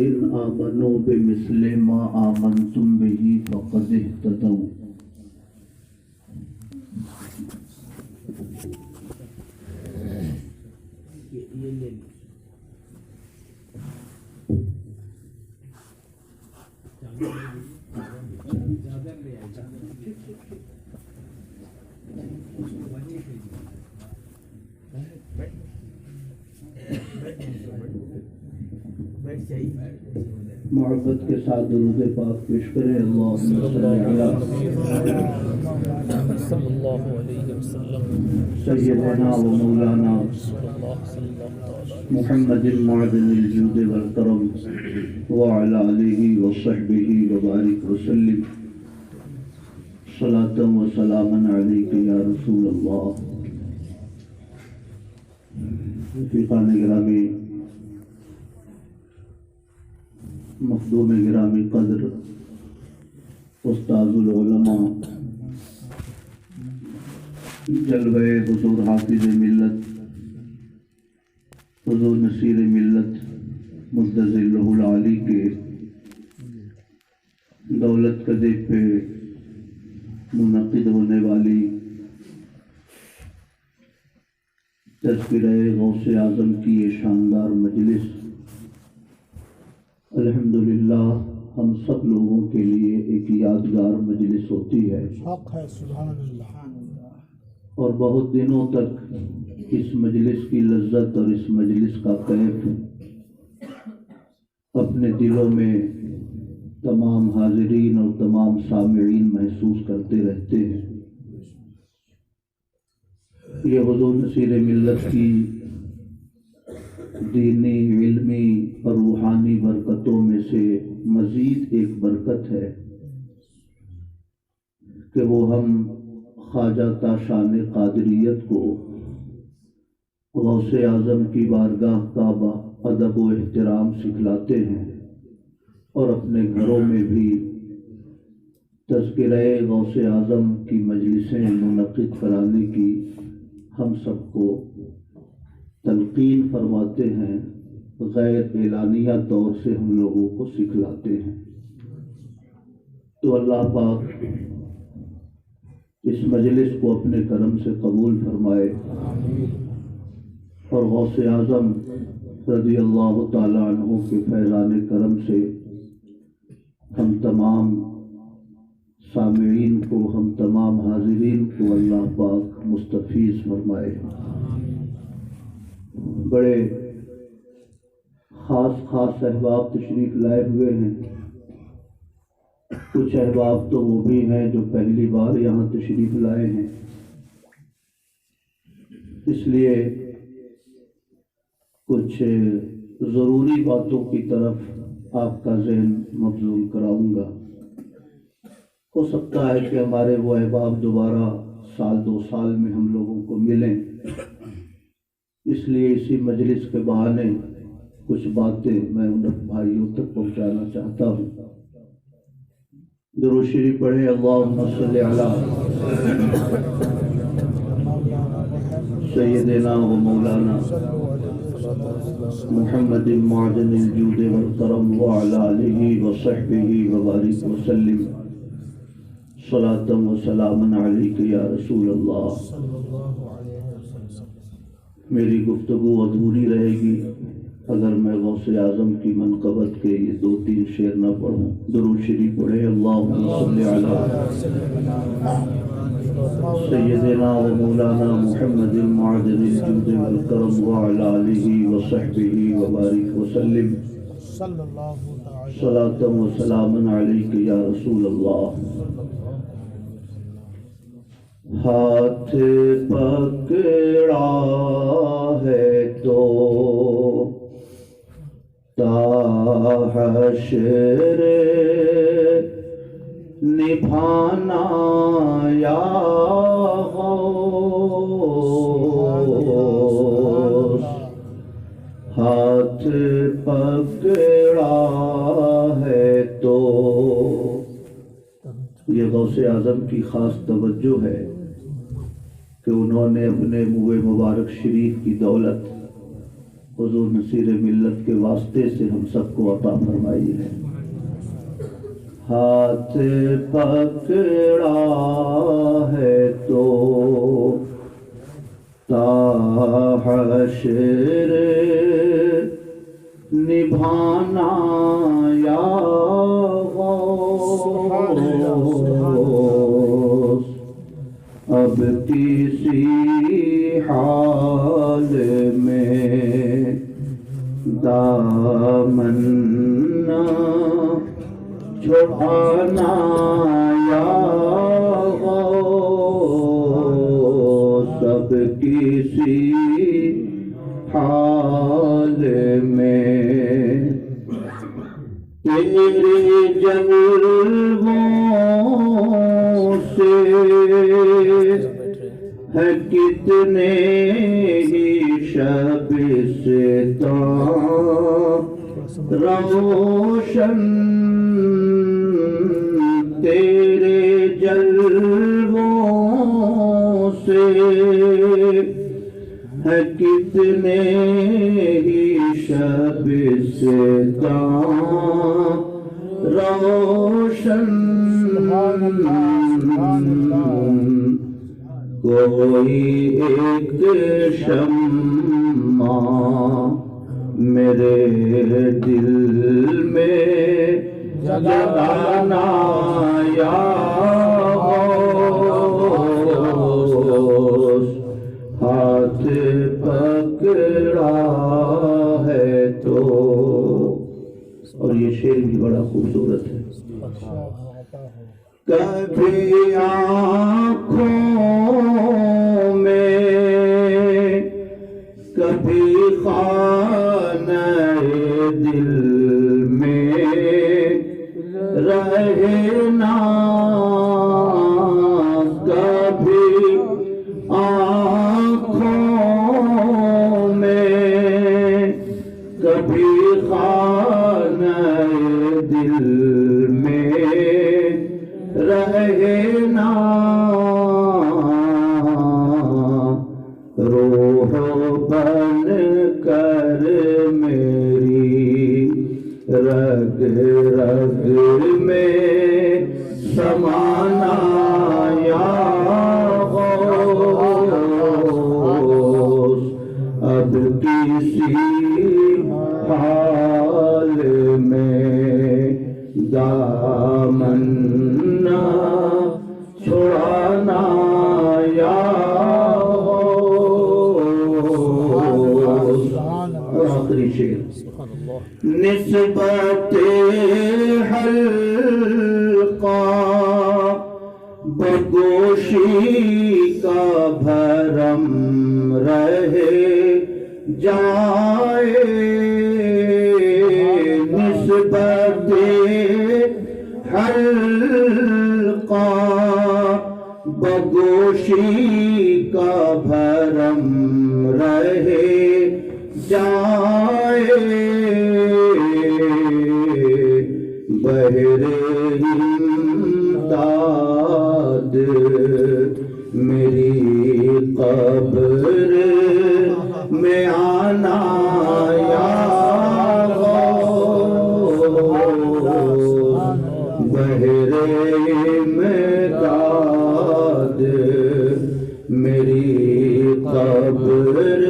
إن آمنوا بمثل ما آمنتم به فقد اهتدوا محبت کے ساتھ درود پاک پیش کریں اللہم صلی علی سیدنا و مولانا محمد معدن الجود والکرم وعلى آلہ وصحبہ وبارک وسلم صلاۃ و سلاما علیک یا رسول اللہ۔ رفیقان گرامی، مخدوم گرامی قدر، استاذ العلماء، جلوہ حضور حافظ ملت، حضور نصیر ملت مجد ذلہ العالی کے دولت قدے پہ منعقد ہونے والی تذکرہ غوث اعظم کی یہ شاندار مجلس الحمدللہ ہم سب لوگوں کے لیے ایک یادگار مجلس ہوتی ہے، حق ہے، سبحان اللہ، اور بہت دنوں تک اس مجلس کی لذت اور اس مجلس کا کیف اپنے دلوں میں تمام حاضرین اور تمام سامعین محسوس کرتے رہتے ہیں۔ یہ حضور نصیر ملت کی دینی، علمی اور روحانی برکتوں میں سے مزید ایک برکت ہے کہ وہ ہم خواجہ تاشان قادریت کو غوث اعظم کی بارگاہ کا ادب و احترام سکھلاتے ہیں اور اپنے گھروں میں بھی تذکرہ غوث اعظم کی مجلسیں منعقد کرانے کی ہم سب کو تلقین فرماتے ہیں، غیر اعلانیہ طور سے ہم لوگوں کو سکھلاتے ہیں۔ تو اللہ پاک اس مجلس کو اپنے کرم سے قبول فرمائے اور غوث اعظم رضی اللہ تعالی عنہ کے فیضان کرم سے ہم تمام سامعین کو، ہم تمام حاضرین کو اللہ پاک مستفیض فرمائے۔ بڑے خاص احباب تشریف لائے ہوئے ہیں، کچھ احباب تو وہ بھی ہیں جو پہلی بار یہاں تشریف لائے ہیں، اس لیے کچھ ضروری باتوں کی طرف آپ کا ذہن مبذول کراؤں گا۔ ہو سکتا ہے کہ ہمارے وہ احباب دوبارہ سال دو سال میں ہم لوگوں کو ملیں، اس لیے اسی مجلس کے بہانے کچھ باتیں میں ان بھائیوں تک پہنچانا چاہتا ہوں۔ درود شریف پڑھیں، اللہم صلی علی سیدنا و مولانا محمد معدن الجود والکرم وعلی آلہ وصحبہ وبارک وسلم صلاۃ و سلاما علیک یا رسول اللہ۔ میری گفتگو ادھوری رہے گی اگر میں غوث اعظم کی منقبت کے یہ دو تین شعر نہ پڑھوں۔ درود شریف پڑھے، اللہم صلی علی سیدنا و مولانا محمد معدن الجود والکرم وعلی آلہ وصحبہ وبارک وسلم صلاۃ و سلاما علیک یا رسول اللہ۔ ہاتھ پکڑا ہے تو تا حشر نبھانا یا غوث، ہاتھ پکڑا ہے تو یہ غوث اعظم کی خاص توجہ ہے کہ انہوں نے اپنے منہ مبارک شریف کی دولت حضور نصیر ملت کے واسطے سے ہم سب کو عطا فرمائیے۔ ہاتھ پکڑا ہے تو تا حشر نبھانا یا غوث، اب کسی حال میں دامن نہ چھڑانا یا غوث، اب کسی حال میں تیرے جلووں سے ہے کتنے ہی شب ستارے روشن، تیرے جلووں سے ہے کتنے ہی شب ستارے روشن، کوئی ایک شمع میرے دل میں جلانا یا غوث، ہاتھ پکڑا ہے تو۔ اور یہ شعر بھی بڑا خوبصورت ہے۔ کبھی آنکھوں میں، کبھی خانہ دل میں رہنا، کبھی آنکھوں میں، کبھی خانہ دل میں رہنا، روح بن کر میری رگ رگ میں سمانا یا غوث، اب کسی حال میں دامن نہ چھڑانا یا غوث۔ اور آخری شعر، نسبت حلقہ بگوشی کا بھرم رہے جائے، نسبت حلقہ بگوشی کا بھرم رہے جائے، بہر امداد میری قبر میں آنا یا غوث، بہر امداد میری قبر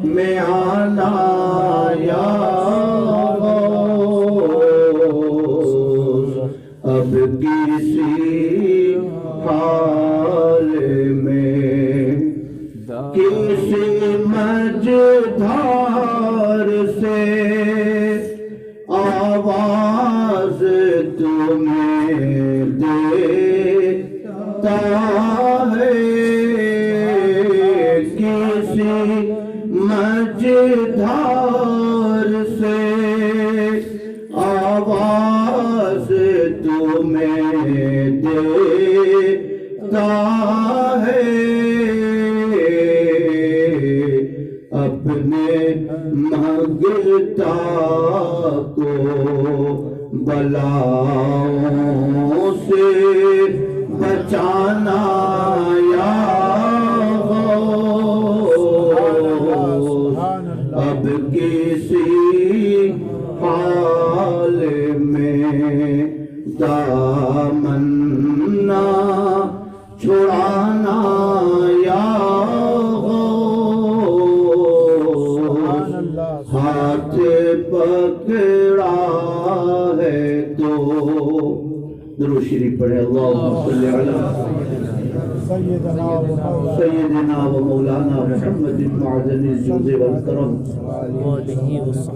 میں آنا یا غوث، اب کسی حال میں کسی مجدھار سے آواز تمہیں دیتا ہے، کسی مجدھار سے آواز تمہیں دیتا ہے، اپنے مانگتا کو بلاؤں سے بچانا یا غوث، دامنا چھڑانا یا غوث، ہاتھ پکڑا ہے تو درود شریف پڑھے اللہم صلی علی سیدنا و مولانا محمد معدن الجود والکرم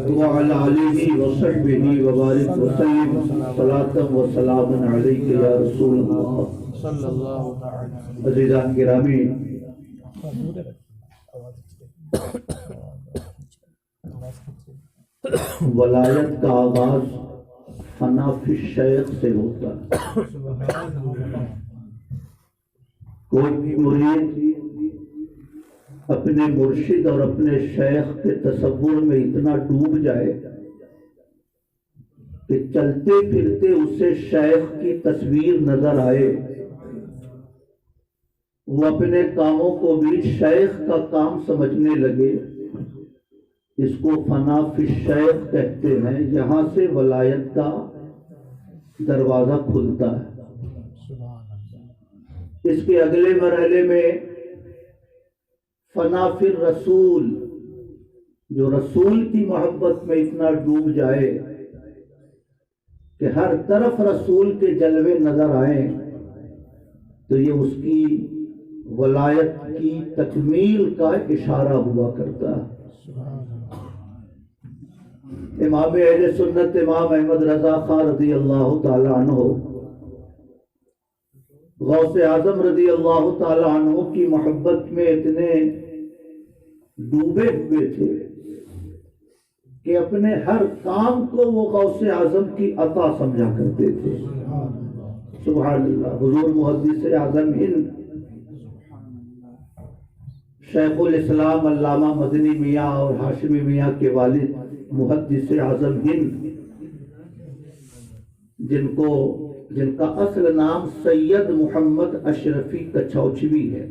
وعلى آلہ وصحبہ وبارک وسلم صلاۃ و سلام علیک یا رسول اللہ صلی اللہ علیہ وسلم۔ عزیزان گرامی، ولایت کا آغاز فنا فی الشیخ سے ہوتا ہے۔ کوئی بھی مرید اپنے مرشد اور اپنے شیخ کے تصور میں اتنا ڈوب جائے کہ چلتے پھرتے اسے شیخ کی تصویر نظر آئے، وہ اپنے کاموں کو بھی شیخ کا کام سمجھنے لگے، اس کو فنا فی الشیخ کہتے ہیں۔ یہاں سے ولایت کا دروازہ کھلتا ہے۔ اس کے اگلے مرحلے میں فنا فی الرسول، جو رسول کی محبت میں اتنا ڈوب جائے کہ ہر طرف رسول کے جلوے نظر آئیں، تو یہ اس کی ولایت کی تکمیل کا اشارہ ہوا کرتا ہے۔ امام اہل سنت امام احمد رضا خان رضی اللہ تعالی عنہ غوث اعظم رضی اللہ تعالی عنہ کی محبت میں اتنے ڈوبے ہوئے تھے کہ اپنے ہر کام کو وہ غوث اعظم کی عطا سمجھا کرتے تھے۔ سبحان اللہ۔ حضور محدث اعظم ہند شیخ الاسلام علامہ مدنی میاں اور ہاشمی میاں کے والد محدث اعظم ہند، جن کا اصل نام سید محمد اشرفی کچھوچوی ہے،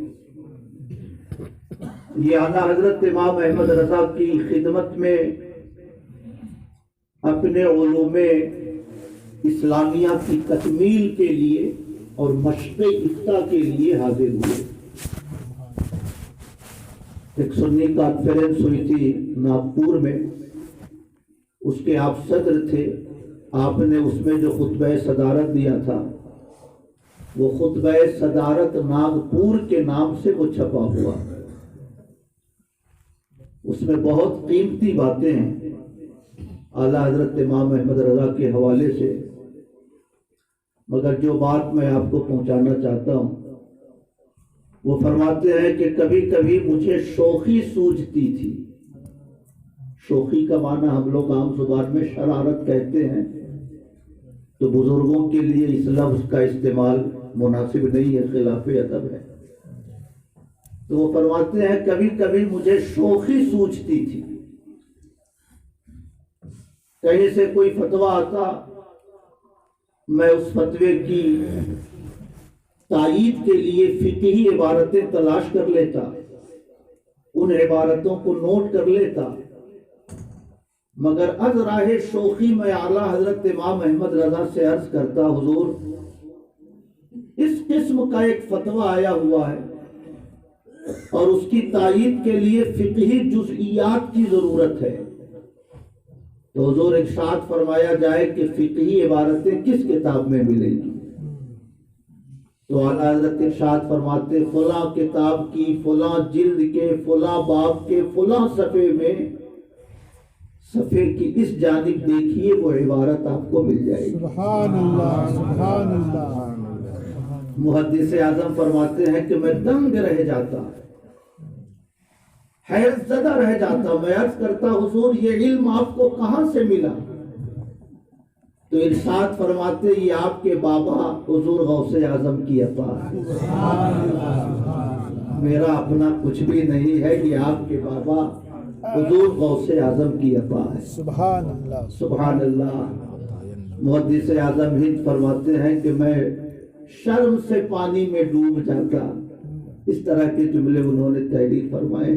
یہ اعلیٰ حضرت امام احمد رضا کی خدمت میں اپنے علوم اسلامیہ کی تکمیل کے لیے اور مشق افتاء کے لیے حاضر ہوئے۔ ایک سنی کانفرنس ہوئی تھی ناگپور میں، اس کے آپ صدر تھے۔ آپ نے اس میں جو خطبہ صدارت دیا تھا، وہ خطبہ صدارت ناگپور کے نام سے وہ چھپا ہوا، اس میں بہت قیمتی باتیں ہیں اعلیٰ حضرت امام احمد رضا کے حوالے سے، مگر جو بات میں آپ کو پہنچانا چاہتا ہوں، وہ فرماتے ہیں کہ کبھی کبھی مجھے شوخی سوجتی تھی۔ شوخی کا معنی ہم لوگ عام زبان میں شرارت کہتے ہیں، تو بزرگوں کے لیے اس لفظ کا استعمال مناسب نہیں ہے، خلاف ادب ہے۔ تو وہ فرماتے ہیں کبھی کبھی مجھے شوخی سوجتی تھی، کہیں سے کوئی فتویٰ آتا، میں اس فتوے کی تائید کے لیے فقہی عبارتیں تلاش کر لیتا، ان عبارتوں کو نوٹ کر لیتا، مگر از راہ شوخی میں اعلیٰ حضرت امام احمد رضا سے عرض کرتا، حضور اس قسم کا ایک فتویٰ آیا ہوا ہے اور اس کی تائید کے لیے فقہی جزئیات کی ضرورت ہے، تو حضور ارشاد فرمایا جائے کہ فقہی عبارتیں کس کتاب میں ملیں گی؟ تو اعلیٰ حضرت ارشاد فرماتے فلاں کتاب کی فلاں جلد کے فلاں باب کے فلاں صفحے میں، صفحے کی اس جانب دیکھیے، وہ عبارت آپ کو مل جائے گی۔ سبحان اللہ، سبحان اللہ۔ محدث اعظم فرماتے ہیں کہ میں دنگ رہ جاتا، حیرت زدہ رہ جاتا، میں عرض کرتا حضور یہ علم آپ کو کہاں سے ملا؟ تو ارشاد فرماتے یہ آپ کے بابا حضور غوث اعظم کی عطا ہے، میرا اپنا کچھ بھی نہیں ہے، یہ آپ کے بابا حضور غوث اعظم کی عطا ہے۔ سبحان اللہ، سبحان اللہ۔ محدث اعظم ہند فرماتے ہیں کہ میں شرم سے پانی میں ڈوب جاتا، اس طرح کے جملے انہوں نے تحریر فرمائے۔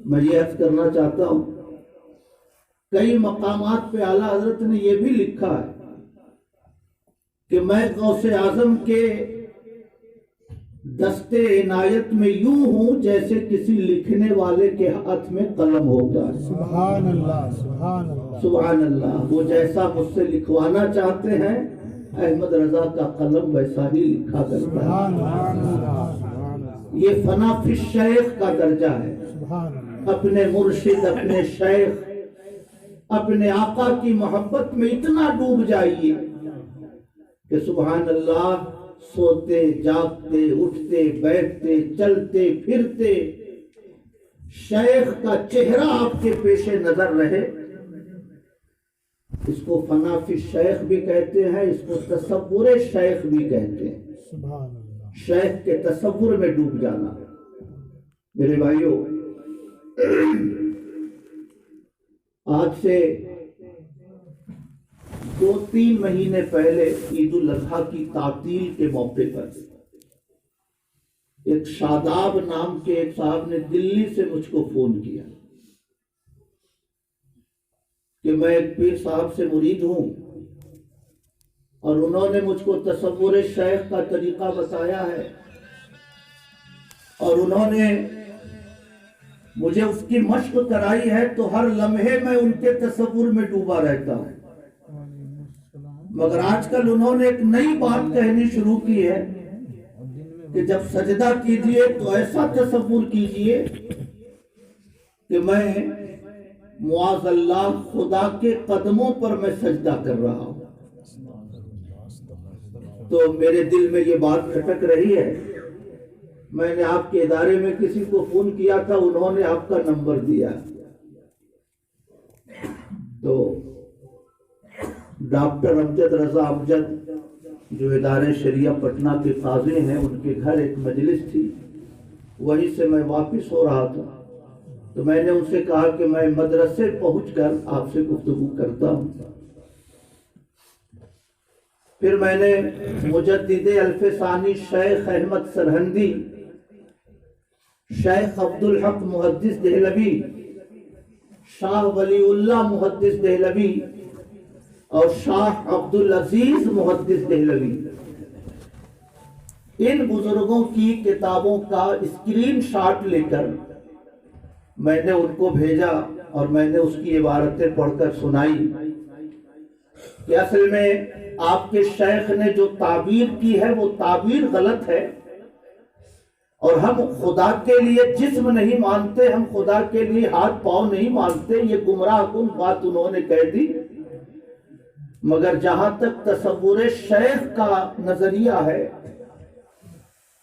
میں یہ عرض کرنا چاہتا ہوں، کئی مقامات پہ اعلیٰ حضرت نے یہ بھی لکھا ہے کہ میں غوث اعظم کے دستے عنایت میں یوں ہوں جیسے کسی لکھنے والے کے ہاتھ میں قلم ہوتا ہے۔ سبحان اللہ، سبحان اللہ، سبحان اللہ۔ وہ جیسا مجھ سے لکھوانا چاہتے ہیں احمد رضا کا قلم ویسا ہی لکھا کرتا سبحان ہے۔ اللہ، یہ فنا فی الشیخ کا درجہ ہے۔ سبحان اللہ، اپنے مرشد، اپنے شیخ، اپنے آقا کی محبت میں اتنا ڈوب جائیے کہ سبحان اللہ، سوتے جاگتے اٹھتے بیٹھتے چلتے پھرتے شیخ کا چہرہ آپ کے پیش نظر رہے۔ اس کو فنا فی الشیخ بھی کہتے ہیں، اس کو تصور شیخ بھی کہتے ہیں۔ سبحان اللہ، شیخ کے تصور میں ڈوب جانا۔ میرے بھائیوں، آج سے 2-3 مہینے پہلے عید الاضحیٰ کی تعطیل کے موقع پر ایک شاداب نام کے ایک صاحب نے دلی سے مجھ کو فون کیا کہ میں ایک پیر صاحب سے مرید ہوں اور انہوں نے مجھ کو تصور شیخ کا طریقہ بتایا ہے اور انہوں نے مجھے اس کی مشق کرائی ہے، تو ہر لمحے میں ان کے تصور میں ڈوبا رہتا ہوں۔ مگر آج کل انہوں نے ایک نئی بات کہنی شروع کی ہے کہ جب سجدہ کیجئے تو ایسا تصور کیجئے کہ میں معاذ اللہ خدا کے قدموں پر میں سجدہ کر رہا ہوں۔ تو میرے دل میں یہ بات کھٹک رہی ہے۔ میں نے آپ کے ادارے میں کسی کو فون کیا تھا، انہوں نے آپ کا نمبر دیا، تو ڈاکٹر امجد رضا امجد جو ادارے شریعہ پٹنہ کے قاضی ہیں، ان کے گھر ایک مجلس تھی، وہیں سے میں واپس ہو رہا تھا، تو میں نے ان سے کہا کہ میں مدرسے پہنچ کر آپ سے گفتگو کرتا ہوں۔ پھر میں نے مجدد الف ثانی شیخ احمد سرہندی، شیخ عبدالحق محدث دہلوی، شاہ ولی اللہ محدث دہلوی اور شاہ عبدالعزیز محدث دہلوی، ان بزرگوں کی کتابوں کا اسکرین شاٹ لے کر میں نے ان کو بھیجا اور میں نے اس کی عبارتیں پڑھ کر سنائی کہ اصل میں آپ کے شیخ نے جو تعبیر کی ہے وہ تعبیر غلط ہے، اور ہم خدا کے لیے جسم نہیں مانتے، ہم خدا کے لیے ہاتھ پاؤں نہیں مانتے، یہ گمراہ کن بات انہوں نے کہہ دی۔ مگر جہاں تک تصور شیخ کا نظریہ ہے،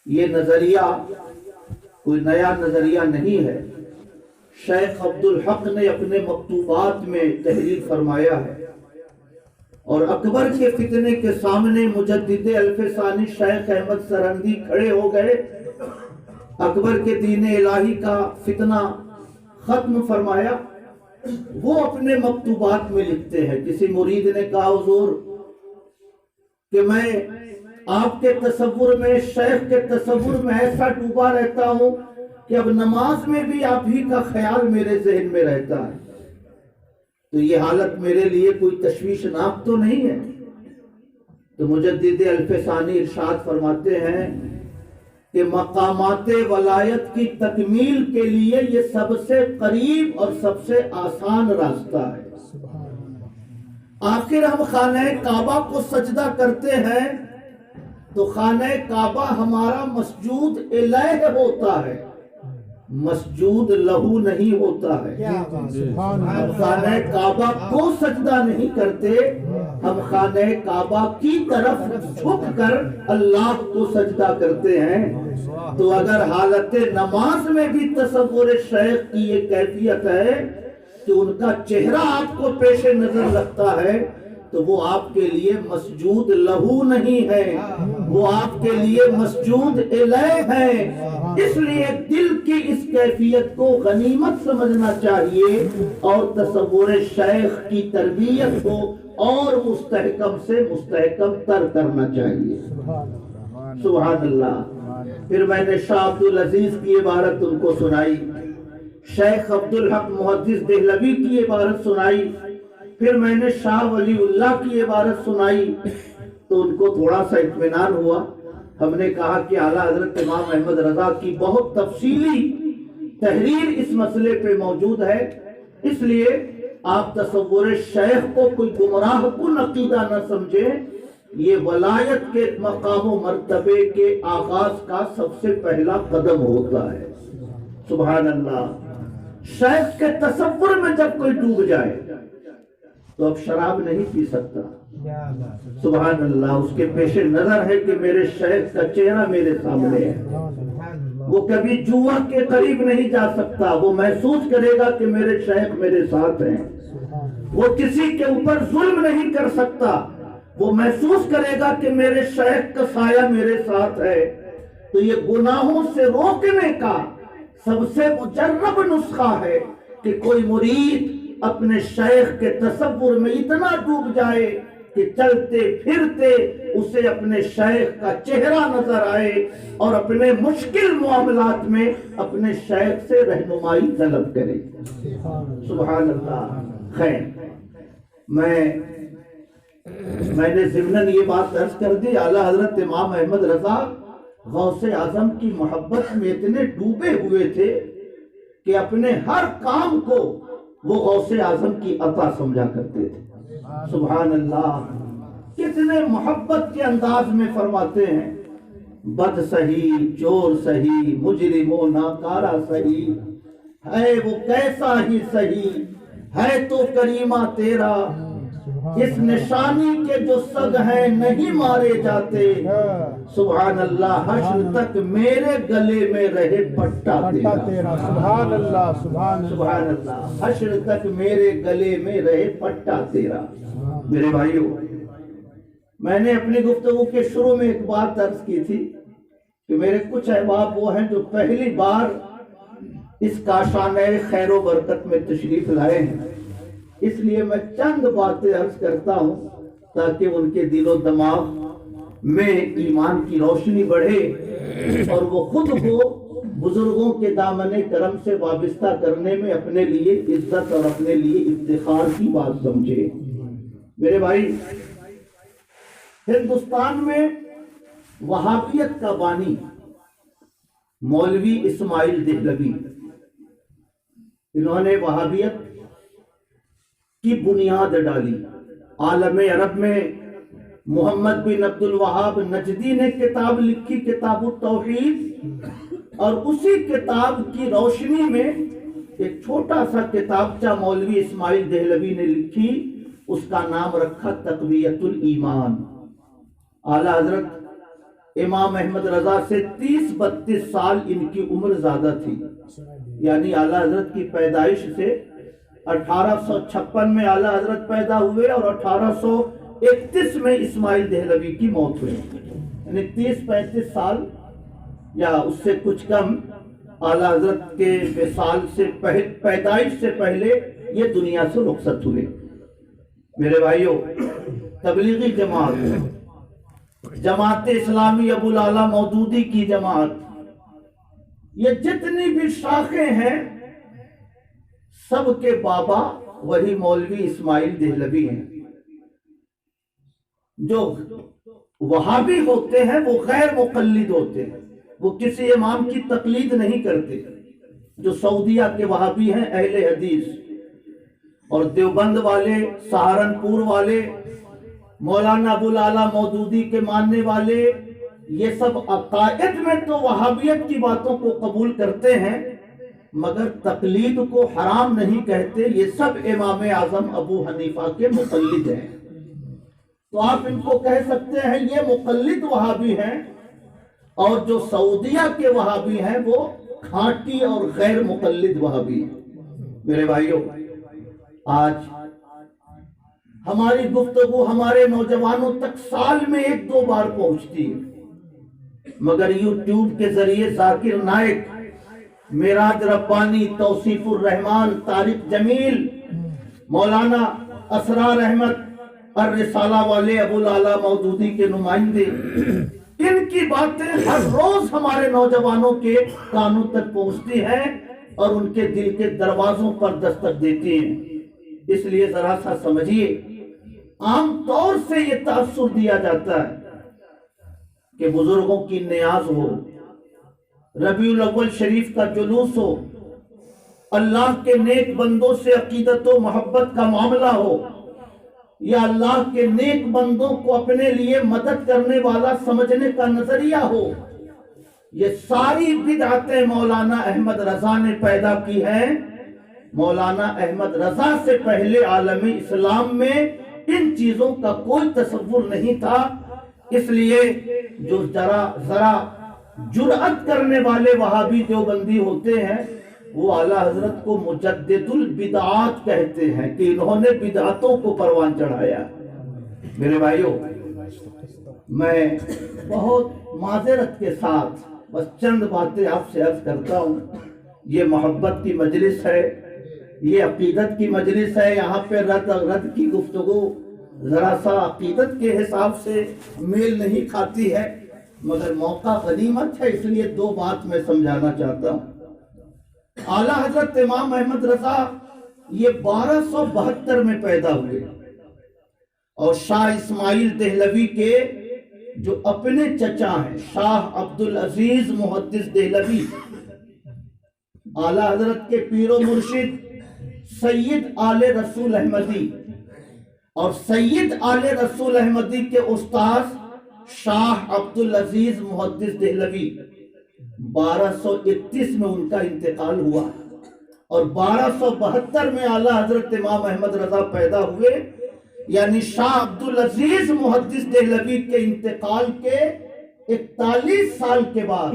یہ نظریہ کوئی نیا نظریہ نہیں ہے۔ شیخ عبدالحق نے اپنے مکتوبات میں تحریر فرمایا ہے، اور اکبر کے فتنے کے سامنے مجدد الف ثانی شیخ احمد سرہندی کھڑے ہو گئے، اکبر کے دین الہی کا فتنہ ختم فرمایا۔ وہ اپنے مکتوبات میں لکھتے ہیں، کسی مرید نے کہا حضور کہ میں آپ کے تصور میں، شیخ کے تصور میں ایسا ڈوبا رہتا ہوں کہ اب نماز میں بھی آپ ہی کا خیال میرے ذہن میں رہتا ہے، تو یہ حالت میرے لیے کوئی تشویشناک تو نہیں ہے؟ تو مجدد الف ثانی ارشاد فرماتے ہیں کہ مقامات ولایت کی تکمیل کے لیے یہ سب سے قریب اور سب سے آسان راستہ ہے۔ آخر ہم خانہ کعبہ کو سجدہ کرتے ہیں تو خانہ کعبہ ہمارا مسجود الیہ ہوتا ہے، مسجود لہو نہیں ہوتا ہے۔ ہم خانہ کعبہ کو سجدہ نہیں کرتے، ہم خانہ کعبہ کی طرف جھک کر اللہ کو سجدہ کرتے ہیں۔ تو اگر حالت نماز میں بھی تصور شیخ کی یہ کیفیت ہے کہ ان کا چہرہ آپ کو پیش نظر لگتا ہے، تو وہ آپ کے لیے مسجود لہو نہیں ہے، وہ آپ کے لیے مسجود الیہ ہے۔ اس لیے دل کی اس کیفیت کو غنیمت سمجھنا چاہیے اور تصور شیخ کی تربیت کو اور مستحکم سے مستحکم تر کرنا چاہیے۔ سبحان اللہ۔ پھر میں نے شاہ عبدالعزیز کی عبارت ان کو سنائی، شیخ عبدالحق محدث دہلوی کی عبارت سنائی، پھر میں نے شاہ ولی اللہ کی عبارت سنائی، تو ان کو تھوڑا سا اطمینان ہوا. ہم نے کہا کہ اعلیٰ حضرت امام احمد رضا کی بہت تفصیلی تحریر اس مسئلے پہ موجود ہے، اس لیے آپ تصور شیخ کو کوئی گمراہ کن عقیدہ نہ سمجھیں. یہ ولایت کے مقام و مرتبے کے آغاز کا سب سے پہلا قدم ہوتا ہے. سبحان اللہ. شیخ کے تصور میں جب کوئی ڈوب جائے تو اب شراب نہیں پی سکتا. سبحان اللہ. اس کے پیش نظر ہے کہ میرے شیخ کا چہرہ میرے سامنے ہے. وہ کبھی جوا کے قریب نہیں جا سکتا. وہ محسوس کرے گا کہ میرے شیخ میرے ساتھ ہیں. وہ کسی کے اوپر ظلم نہیں کر سکتا. وہ محسوس کرے گا کہ میرے شیخ کا سایہ میرے ساتھ ہے. تو یہ گناہوں سے روکنے کا سب سے مجرب نسخہ ہے کہ کوئی مرید اپنے شیخ کے تصور میں اتنا ڈوب جائے کہ چلتے پھرتے اسے اپنے شیخ کا چہرہ نظر آئے اور اپنے مشکل معاملات میں اپنے شیخ سے رہنمائی طلب کرے. سبحان اللہ. خیر، میں نے ضمناً یہ بات عرض کر دی. اعلیٰ حضرت امام احمد رضا غوث اعظم کی محبت میں اتنے ڈوبے ہوئے تھے کہ اپنے ہر کام کو وہ غوث اعظم کی عطا سمجھا کرتے تھے. سبحان اللہ. کتنے محبت کے انداز میں فرماتے ہیں: بد سہی، چور سہی، مجرم و ناکارہ سہی، ہے وہ کیسا ہی سہی، ہے تو کریمہ تیرا، اس نشانی کے جو سگ ہیں نہیں مارے جاتے. سبحان اللہ. حشر تک میرے گلے میں رہے پٹا تیرا. سبحان اللہ. سبحان اللہ. حشر تک میرے گلے میں رہے پٹا تیرا. میرے بھائیوں، میں نے اپنی گفتگو کے شروع میں ایک بات عرض کی تھی کہ میرے کچھ احباب وہ ہیں جو پہلی بار اس کاشانہ خیر و برکت میں تشریف لائے ہیں. اس لیے میں چند باتیں عرض کرتا ہوں تاکہ ان کے دل و دماغ میں ایمان کی روشنی بڑھے اور وہ خود کو بزرگوں کے دامن کرم سے وابستہ کرنے میں اپنے لیے عزت اور اپنے لیے افتخار کی بات سمجھے. میرے بھائی، ہندوستان میں وہابیت کا بانی مولوی اسماعیل دہلوی، انہوں نے وہابیت کی بنیاد ڈالی. عالم عرب میں محمد بن عبد الوہاب نجدی نے کتاب لکھی، کتاب التوحید، اور اسی کتاب کی روشنی میں ایک چھوٹا سا کتابچہ مولوی اسماعیل دہلوی نے لکھی. اس کا نام رکھا تقویت الایمان. اعلیٰ حضرت امام احمد رضا سے 30-32 سال ان کی عمر زیادہ تھی. یعنی اعلیٰ حضرت کی پیدائش سے 1856 میں اعلیٰ حضرت پیدا ہوئے اور 1831 میں اسماعیل دہلوی کی موت ہوئی. یعنی 30-35 سال یا اس سے کچھ کم اعلیٰ حضرت کے وصال سے پیدائش سے پہلے یہ دنیا سے رخصت ہوئے. میرے بھائیوں، تبلیغی جماعت اسلامی ابو العلا مودودی کی جماعت، یہ جتنی بھی شاخیں ہیں سب کے بابا وہی مولوی اسماعیل دہلوی ہیں. جو وہابی ہوتے ہیں وہ غیر مقلد ہوتے ہیں، وہ کسی امام کی تقلید نہیں کرتے. جو سعودیہ کے وہابی ہیں اہل حدیث، اور دیوبند والے، سہارنپور والے، مولانا ابو العلا مودودی کے ماننے والے، یہ سب عقائد میں تو وہابیت کی باتوں کو قبول کرتے ہیں مگر تقلید کو حرام نہیں کہتے. یہ سب امام اعظم ابو حنیفہ کے مقلد ہیں. تو آپ ان کو کہہ سکتے ہیں یہ مقلد وہابی ہیں، اور جو سعودیہ کے وہابی ہیں وہ کھاٹی اور غیر مقلد وہابی ہیں. میرے بھائیوں، آج ہماری گفتگو ہمارے نوجوانوں تک سال میں 1-2 بار پہنچتی ہے، مگر یوٹیوب کے ذریعے ذاکر نائک، معراج ربانی، توصیف الرحمان، طارق جمیل، مولانا اسرار احمد الرسالہ والے ابو العلا مودودی کے نمائندے، ان کی باتیں ہر روز ہمارے نوجوانوں کے کانوں تک پہنچتی ہیں اور ان کے دل کے دروازوں پر دستک دیتی ہیں. اس لیے ذرا سا سمجھیے، عام طور سے یہ تاثر دیا جاتا ہے کہ بزرگوں کی نیاز ہو، ربیع الاول شریف کا جلوس ہو، اللہ کے نیک بندوں سے عقیدت و محبت کا معاملہ ہو، یا اللہ کے نیک بندوں کو اپنے لیے مدد کرنے والا سمجھنے کا نظریہ ہو، یہ ساری بدعتیں مولانا احمد رضا نے پیدا کی ہیں۔ مولانا احمد رضا سے پہلے عالم اسلام میں ان چیزوں کا کوئی تصور نہیں تھا، اس لیے جو ذرا جرأت کرنے والے وہابی دیوبندی ہوتے ہیں وہ اعلیٰ حضرت کو مجدد البدعات کہتے ہیں کہ انہوں نے بدعتوں کو پروان چڑھایا۔ میرے بھائیوں، میں بہت معذرت کے ساتھ بس چند باتیں آپ سے عرض کرتا ہوں۔ یہ محبت کی مجلس ہے، یہ عقیدت کی مجلس ہے، یہاں پہ رد کی گفتگو ذرا سا عقیدت کے حساب سے میل نہیں کھاتی ہے، مگر موقع غنیمت ہے، اس لیے دو بات میں سمجھانا چاہتا ہوں۔ اعلیٰ حضرت امام احمد رضا یہ 1272 میں پیدا ہوئے، اور شاہ اسماعیل دہلوی کے جو اپنے چچا ہیں شاہ عبدالعزیز محدث دہلوی، اعلیٰ حضرت کے پیر و مرشد سید آل رسول احمدی اور سید آل رسول احمدی کے استاذ شاہ عبدالعزیز محدث دہلوی 1231 میں ان کا انتقال ہوا، اور 1272 میں اعلیٰ حضرت امام احمد رضا پیدا ہوئے، یعنی شاہ عبدالعزیز محدث دہلوی کے انتقال کے 41 سال کے بعد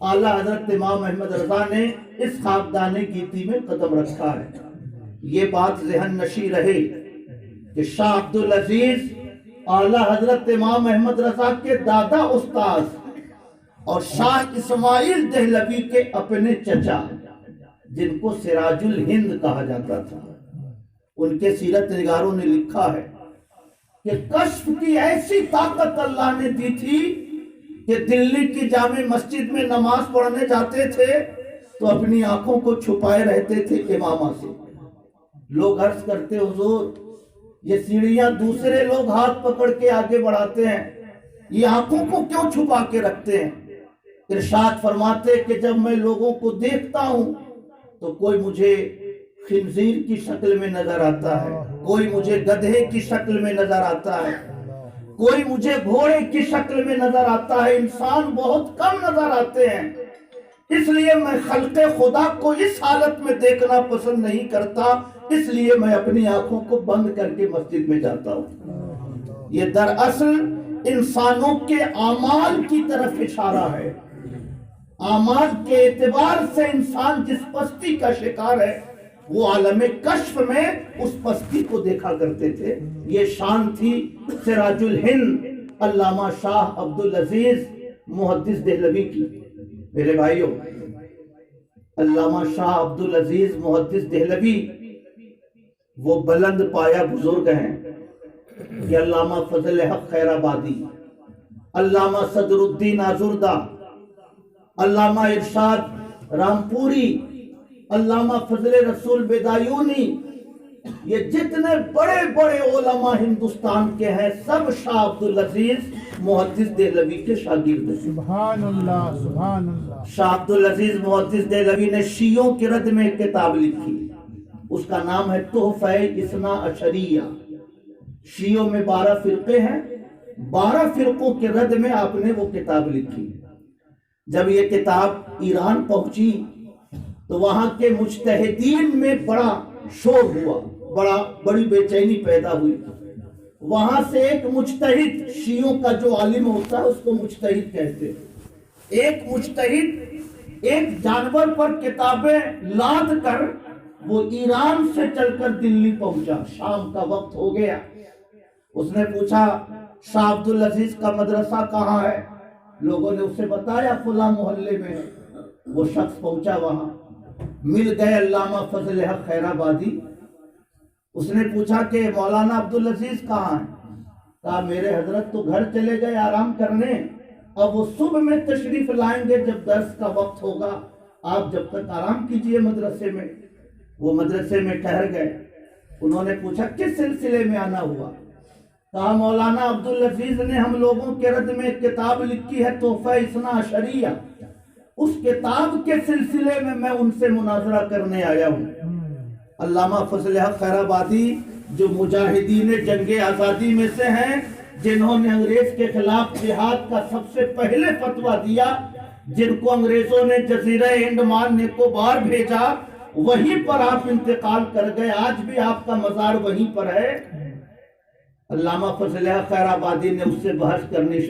اعلیٰ حضرت امام احمد رضا نے اس خاکدان گیتی میں قدم رکھا ہے۔ یہ بات ذہن نشی رہے کہ شاہ عبدالعزیز اعلیٰ حضرت امام احمد رضا کے دادا استاذ اور شاہ اسماعیل دہلوی کے اپنے چچا، جن کو سراج الہند کہا جاتا تھا، ان کے سیرت نگاروں نے لکھا ہے کہ کشف کی ایسی طاقت اللہ نے دی تھی کہ دلی کی جامع مسجد میں نماز پڑھنے جاتے تھے تو اپنی آنکھوں کو چھپائے رہتے تھے امامہ سے۔ لوگ عرض کرتے حضور یہ سیڑھیاں دوسرے لوگ ہاتھ پکڑ کے آگے بڑھاتے ہیں، یہ آنکھوں کو کیوں چھپا کے رکھتے ہیں؟ ارشاد فرماتے کہ جب میں لوگوں کو دیکھتا ہوں تو کوئی مجھے خنزیر کی شکل میں نظر آتا ہے، کوئی مجھے گدھے کی شکل میں نظر آتا ہے، کوئی مجھے گھوڑے کی شکل میں نظر آتا ہے، انسان بہت کم نظر آتے ہیں، اس لیے میں خلق خدا کو اس حالت میں دیکھنا پسند نہیں کرتا، اس لیے میں اپنی آنکھوں کو بند کر کے مسجد میں جاتا ہوں۔ یہ دراصل انسانوں کے اعمال کی طرف اشارہ ہے۔ اعمال کے اعتبار سے انسان جس پستی کا شکار ہے وہ عالم کشف میں اس پستی کو دیکھا کرتے تھے۔ یہ شان تھی سراج الہند علامہ شاہ عبدالعزیز محدث دہلوی کی۔ میرے بھائیوں، علامہ شاہ عبدالعزیز محدث دہلوی وہ بلند پایا بزرگ ہیں کہ علامہ فضل حق خیر آبادی، علامہ صدر الدین آزردہ، علامہ ارشاد رامپوری، علامہ فضل رسول بیدایونی، یہ جتنے بڑے بڑے علماء ہندوستان کے ہیں سب شاہ عبدالعزیز محدث دہلوی کے شاگرد ہیں۔ سبحان اللہ، سبحان اللہ۔ شاہ عبدالعزیز محدث دہلوی نے شیعوں کی رد میں ایک کتاب لکھی، اس کا نام ہے تحفہ اثنا عشریہ۔ شیعوں میں 12 فرقے ہیں، 12 فرقوں کے رد میں آپ نے وہ کتاب لکھی۔ جب یہ کتاب ایران پہنچی تو وہاں کے مجتہدین میں بڑا شور ہوا، بڑی بے چینی پیدا ہوئی۔ وہاں سے ایک مجتہد، شیعوں کا جو عالم ہوتا ہے اس کو مجتہد کہتے ہیں، ایک مجتہد ایک جانور پر کتابیں لاد کر وہ ایران سے چل کر دلی پہنچا، شام کا وقت ہو گیا۔ اس نے پوچھا شاہ عبدالعزیز کا مدرسہ کہاں ہے؟ لوگوں نے اسے بتایا فلاں محلے میں ہے۔ وہ شخص پہنچا وہاں، مل گئے علامہ فضل حق خیر آبادی۔ اس نے پوچھا کہ مولانا عبدالعزیز کہاں ہے؟ کہا میرے حضرت تو گھر چلے گئے آرام کرنے، اب وہ صبح میں تشریف لائیں گے جب درس کا وقت ہوگا، آپ جب تک آرام کیجئے مدرسے میں۔ وہ مدرسے میں ٹھہر گئے۔ انہوں نے پوچھا کس سلسلے میں آنا ہوا؟ کہا مولانا عبدالعزیز نے ہم لوگوں کے رد میں ایک کتاب لکھی ہے تحفہ اثنا عشریہ، اس کتاب کے سلسلے میں میں ان سے مناظرہ کرنے آیا ہوں۔ علامہ فضل حق خیر آبادی جو مجاہدین جنگ آزادی میں سے ہیں، جنہوں نے انگریز کے خلاف جہاد کا سب سے پہلے فتویٰ دیا، جن کو انگریزوں نے جزیرہ انڈمان نکوبار بھیجا، وہیں پر آپ انتقال کر گئے، آج بھی آپ کا مزار وہیں پر ہے۔ علامہ فضل حق خیر آبادی نے اس سے بحث کرنی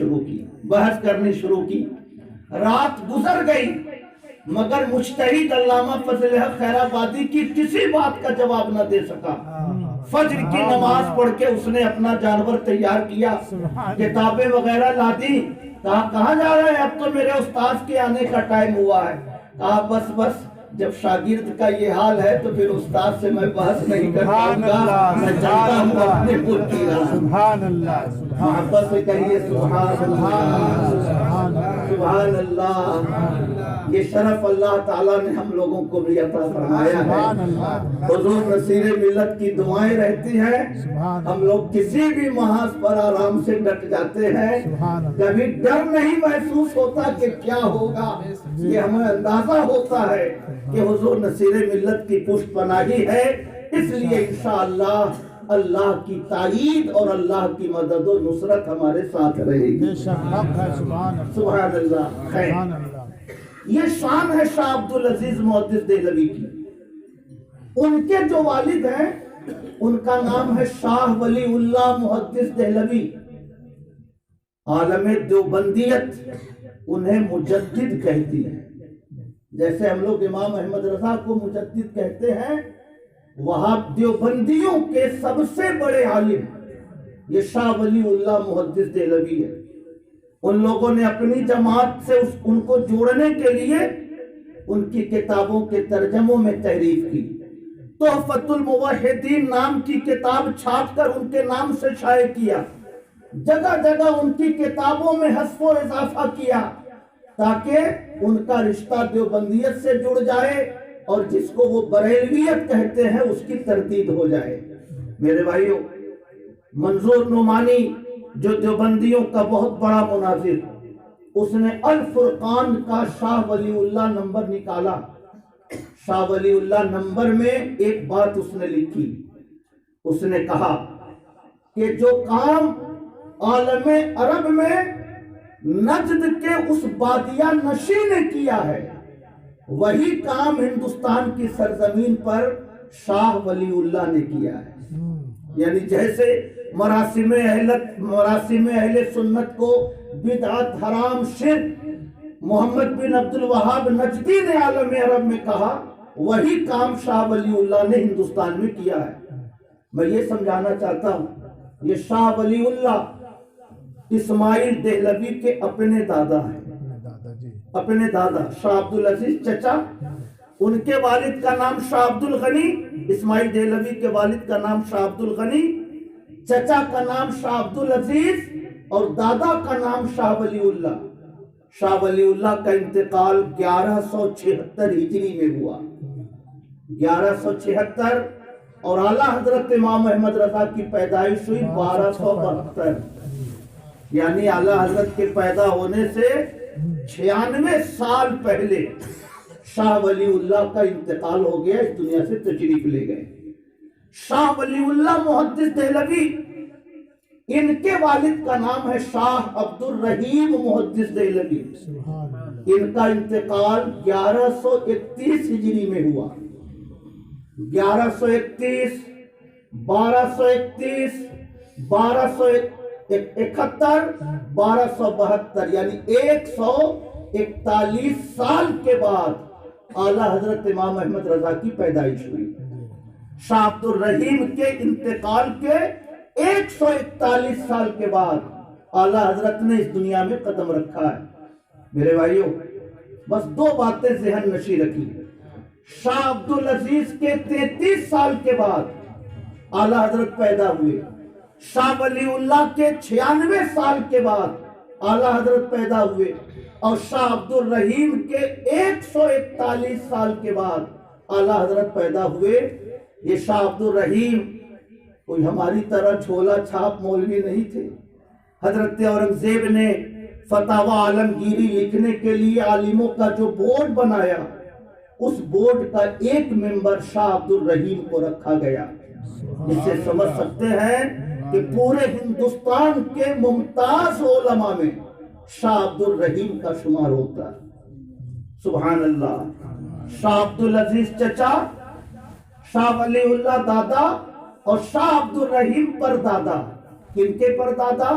شروع کی، رات گزر گئی مگر مجتہد علامہ فضل حق خیر آبادی کی کسی بات کا جواب نہ دے سکا۔ فجر کی نماز پڑھ کے اس نے اپنا جانور تیار کیا، کتابیں وغیرہ لا دی، کہا کہاں جا رہے ہیں؟ اب تو میرے استاذ کے آنے کا ٹائم ہوا ہے۔ کہا بس جب شاگرد کا یہ حال ہے تو پھر استاد سے میں بحث نہیں کر پاؤں گا، میں جانتا ہوں اپنے ملک کی راہ۔ سبحان اللہ، محبت سے کہیے سبحان اللہ، سبحان اللہ۔ یہ شرف اللہ تعالیٰ نے ہم لوگوں کو بھی عطا فرمایا ہے۔ حضور نصیر ملت کی دعائیں رہتی ہیں، ہم لوگ کسی بھی محاذ پر آرام سے ڈٹ جاتے ہیں، کبھی ڈر نہیں محسوس ہوتا کہ کیا ہوگا، یہ ہمیں اندازہ ہوتا ہے کہ حضور نصیر ملت کی پشت پناہی ہے، اس لیے انشاءاللہ اللہ کی تائید اور اللہ کی مدد و نصرت ہمارے ساتھ رہے گی۔ سبحان اللہ۔ خیر، یہ شان ہے شاہ عبدالعزیز محدث دہلوی کی۔ ان کے جو والد ہیں ان کا نام ہے شاہ ولی اللہ محدث دہلوی۔ عالم دیوبندیت انہیں مجدد کہتی ہے، جیسے ہم لوگ امام احمد رضا کو مجدد کہتے ہیں، وہاب دیوبندیوں کے سب سے بڑے عالم یہ شاہ ولی اللہ محدث دہلوی ہے۔ ان لوگوں نے اپنی جماعت سے ان کو جوڑنے کے لیے ان کی کتابوں کے ترجموں میں تحریف کی۔ تحفۃ الموحدین نام کی کتاب چھاپ کر ان کے نام سے شائع کیا، جگہ جگہ ان کی کتابوں میں حذف و اضافہ کیا تاکہ ان کا رشتہ دیوبندیت سے جڑ جائے اور جس کو وہ بریلویت کہتے ہیں اس کی تردید ہو جائے۔ میرے بھائیوں، منظور نعمانی جو دیوبندیوں کا بہت بڑا مناظر، اس نے الفرقان کا شاہ ولی اللہ نمبر نکالا۔ شاہ ولی اللہ نمبر میں ایک بات اس نے لکھی، اس نے کہا کہ جو کام عالم عرب میں نجد کے اس بادیہ نشی نے کیا ہے، وہی کام ہندوستان کی سرزمین پر شاہ ولی اللہ نے کیا ہے۔ یعنی جیسے مراسم اہل سنت کو بدعت، حرام، شرک محمد بن عبد الوہاب نجدی نے عالم عرب میں کہا، وہی کام شاہ ولی اللہ نے ہندوستان میں کیا ہے۔ میں یہ سمجھانا چاہتا ہوں، یہ شاہ ولی اللہ اسماعیل دہلوی کے اپنے دادا ہیں، اپنے دادا شاہ عبدالعزیز چچا، ان کے والد کا نام شاہ عبدالغنی، اسماعیل دہلوی کے والد کا نام شاہ عبدالغنی، چچا کا نام شاہ عبدالعزیز اور دادا کا نام شاہ ولی اللہ۔ شاہ ولی اللہ کا انتقال 1176 ہجری میں ہوا، 1176، اور اعلیٰ حضرت امام احمد رضا کی پیدائش ہوئی 1272، یعنی اعلیٰ حضرت کے پیدا ہونے سے 96 سال پہلے شاہ ولی اللہ کا انتقال ہو گیا، اس دنیا سے تشریف لے گئے۔ شاہ ولی اللہ محدث دہلوی، ان کے والد کا نام ہے شاہ عبد الرحیم محدث دہلوی، ان کا انتقال 1131 ہجری میں ہوا۔ 1131، 1231، 1271، 1272، یعنی 141 سال کے بعد اعلیٰ حضرت امام احمد رضا کی پیدائش ہوئی۔ شاہ عبد الرحیم کے انتقال کے 141 سال کے بعد اعلیٰ حضرت نے اس دنیا میں قدم رکھا ہے۔ میرے بھائیوں، بس دو باتیں ذہن نشی رکھی۔ شاہ عبدالعزیز کے 33 سال کے بعد اعلیٰ حضرت پیدا ہوئے، شاہ ولی اللہ کے 96 سال کے بعد اعلیٰ حضرت پیدا ہوئے، اور شاہ عبد الرحیم کے 141 سال کے بعد اعلیٰ حضرت پیدا ہوئے۔ یہ شاہ عبد الرحیم کوئی ہماری طرح چھولا چھاپ مولوی نہیں تھے۔ حضرت اورنگزیب نے فتاوی عالمگیری لکھنے کے لیے عالموں کا جو بورڈ بنایا، اس بورڈ کا ایک ممبر شاہ عبد الرحیم کو رکھا گیا۔ اس سے سمجھ سکتے ہیں کہ پورے ہندوستان کے ممتاز علماء میں شاہ عبد الرحیم کا شمار ہوتا ہے۔ سبحان اللہ۔ شاہ عبد العزیز چچا، شاہ ولی اللہ دادا اور شاہ عبد الرحیم پر دادا۔ کن کے پر دادا؟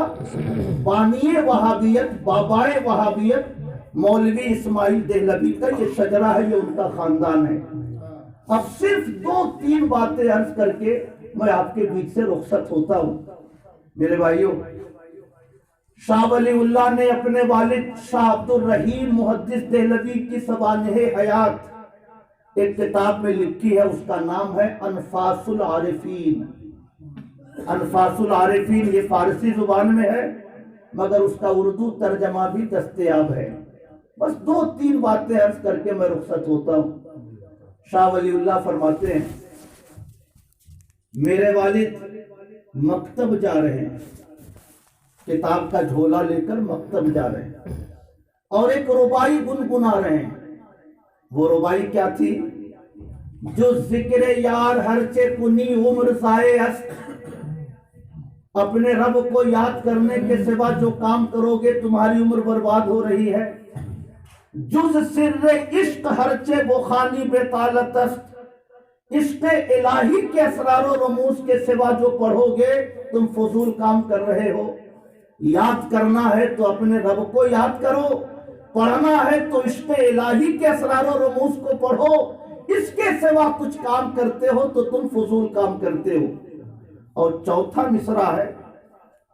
بانی وہابیت، بابائے وہابیت مولوی اسماعیل دہلوی کا یہ شجرہ ہے، یہ ان کا خاندان ہے۔ اب صرف 2-3 باتیں عرض کر کے میں آپ کے بیچ سے رخصت ہوتا ہوں۔ میرے بھائیوں، شاہ ولی اللہ نے اپنے والد شاہ عبد الرحیم محدث دہلوی کی سوانح حیات ایک کتاب میں لکھی ہے، اس کا نام ہے انفاس العارفین۔ انفاس العارفین یہ فارسی زبان میں ہے، مگر اس کا اردو ترجمہ بھی دستیاب ہے۔ بس 2-3 باتیں عرض کر کے میں رخصت ہوتا ہوں۔ شاہ ولی اللہ فرماتے ہیں، میرے والد مکتب جا رہے ہیں، کتاب کا جھولا لے کر مکتب جا رہے ہیں، اور ایک ربائی گنگنا رہے ہیں۔ وہ ربائی کیا تھی؟ جو ذکر یار ہرچے کنی عمر سائے است، اپنے رب کو یاد کرنے کے سوا جو کام کرو گے تمہاری عمر برباد ہو رہی ہے۔ جز سر عشق ہرچے بخانی بے طالت است، عشق الہی کے اسرار و رموز کے سوا جو پڑھو گے تم فضول کام کر رہے ہو۔ یاد کرنا ہے تو اپنے رب کو یاد کرو، پڑھنا ہے تو عشق الہی کے اسرار و رموز کو پڑھو، اس کے سوا کچھ کام کرتے ہو تو تم فضول کام کرتے ہو۔ اور چوتھا مصرع ہے،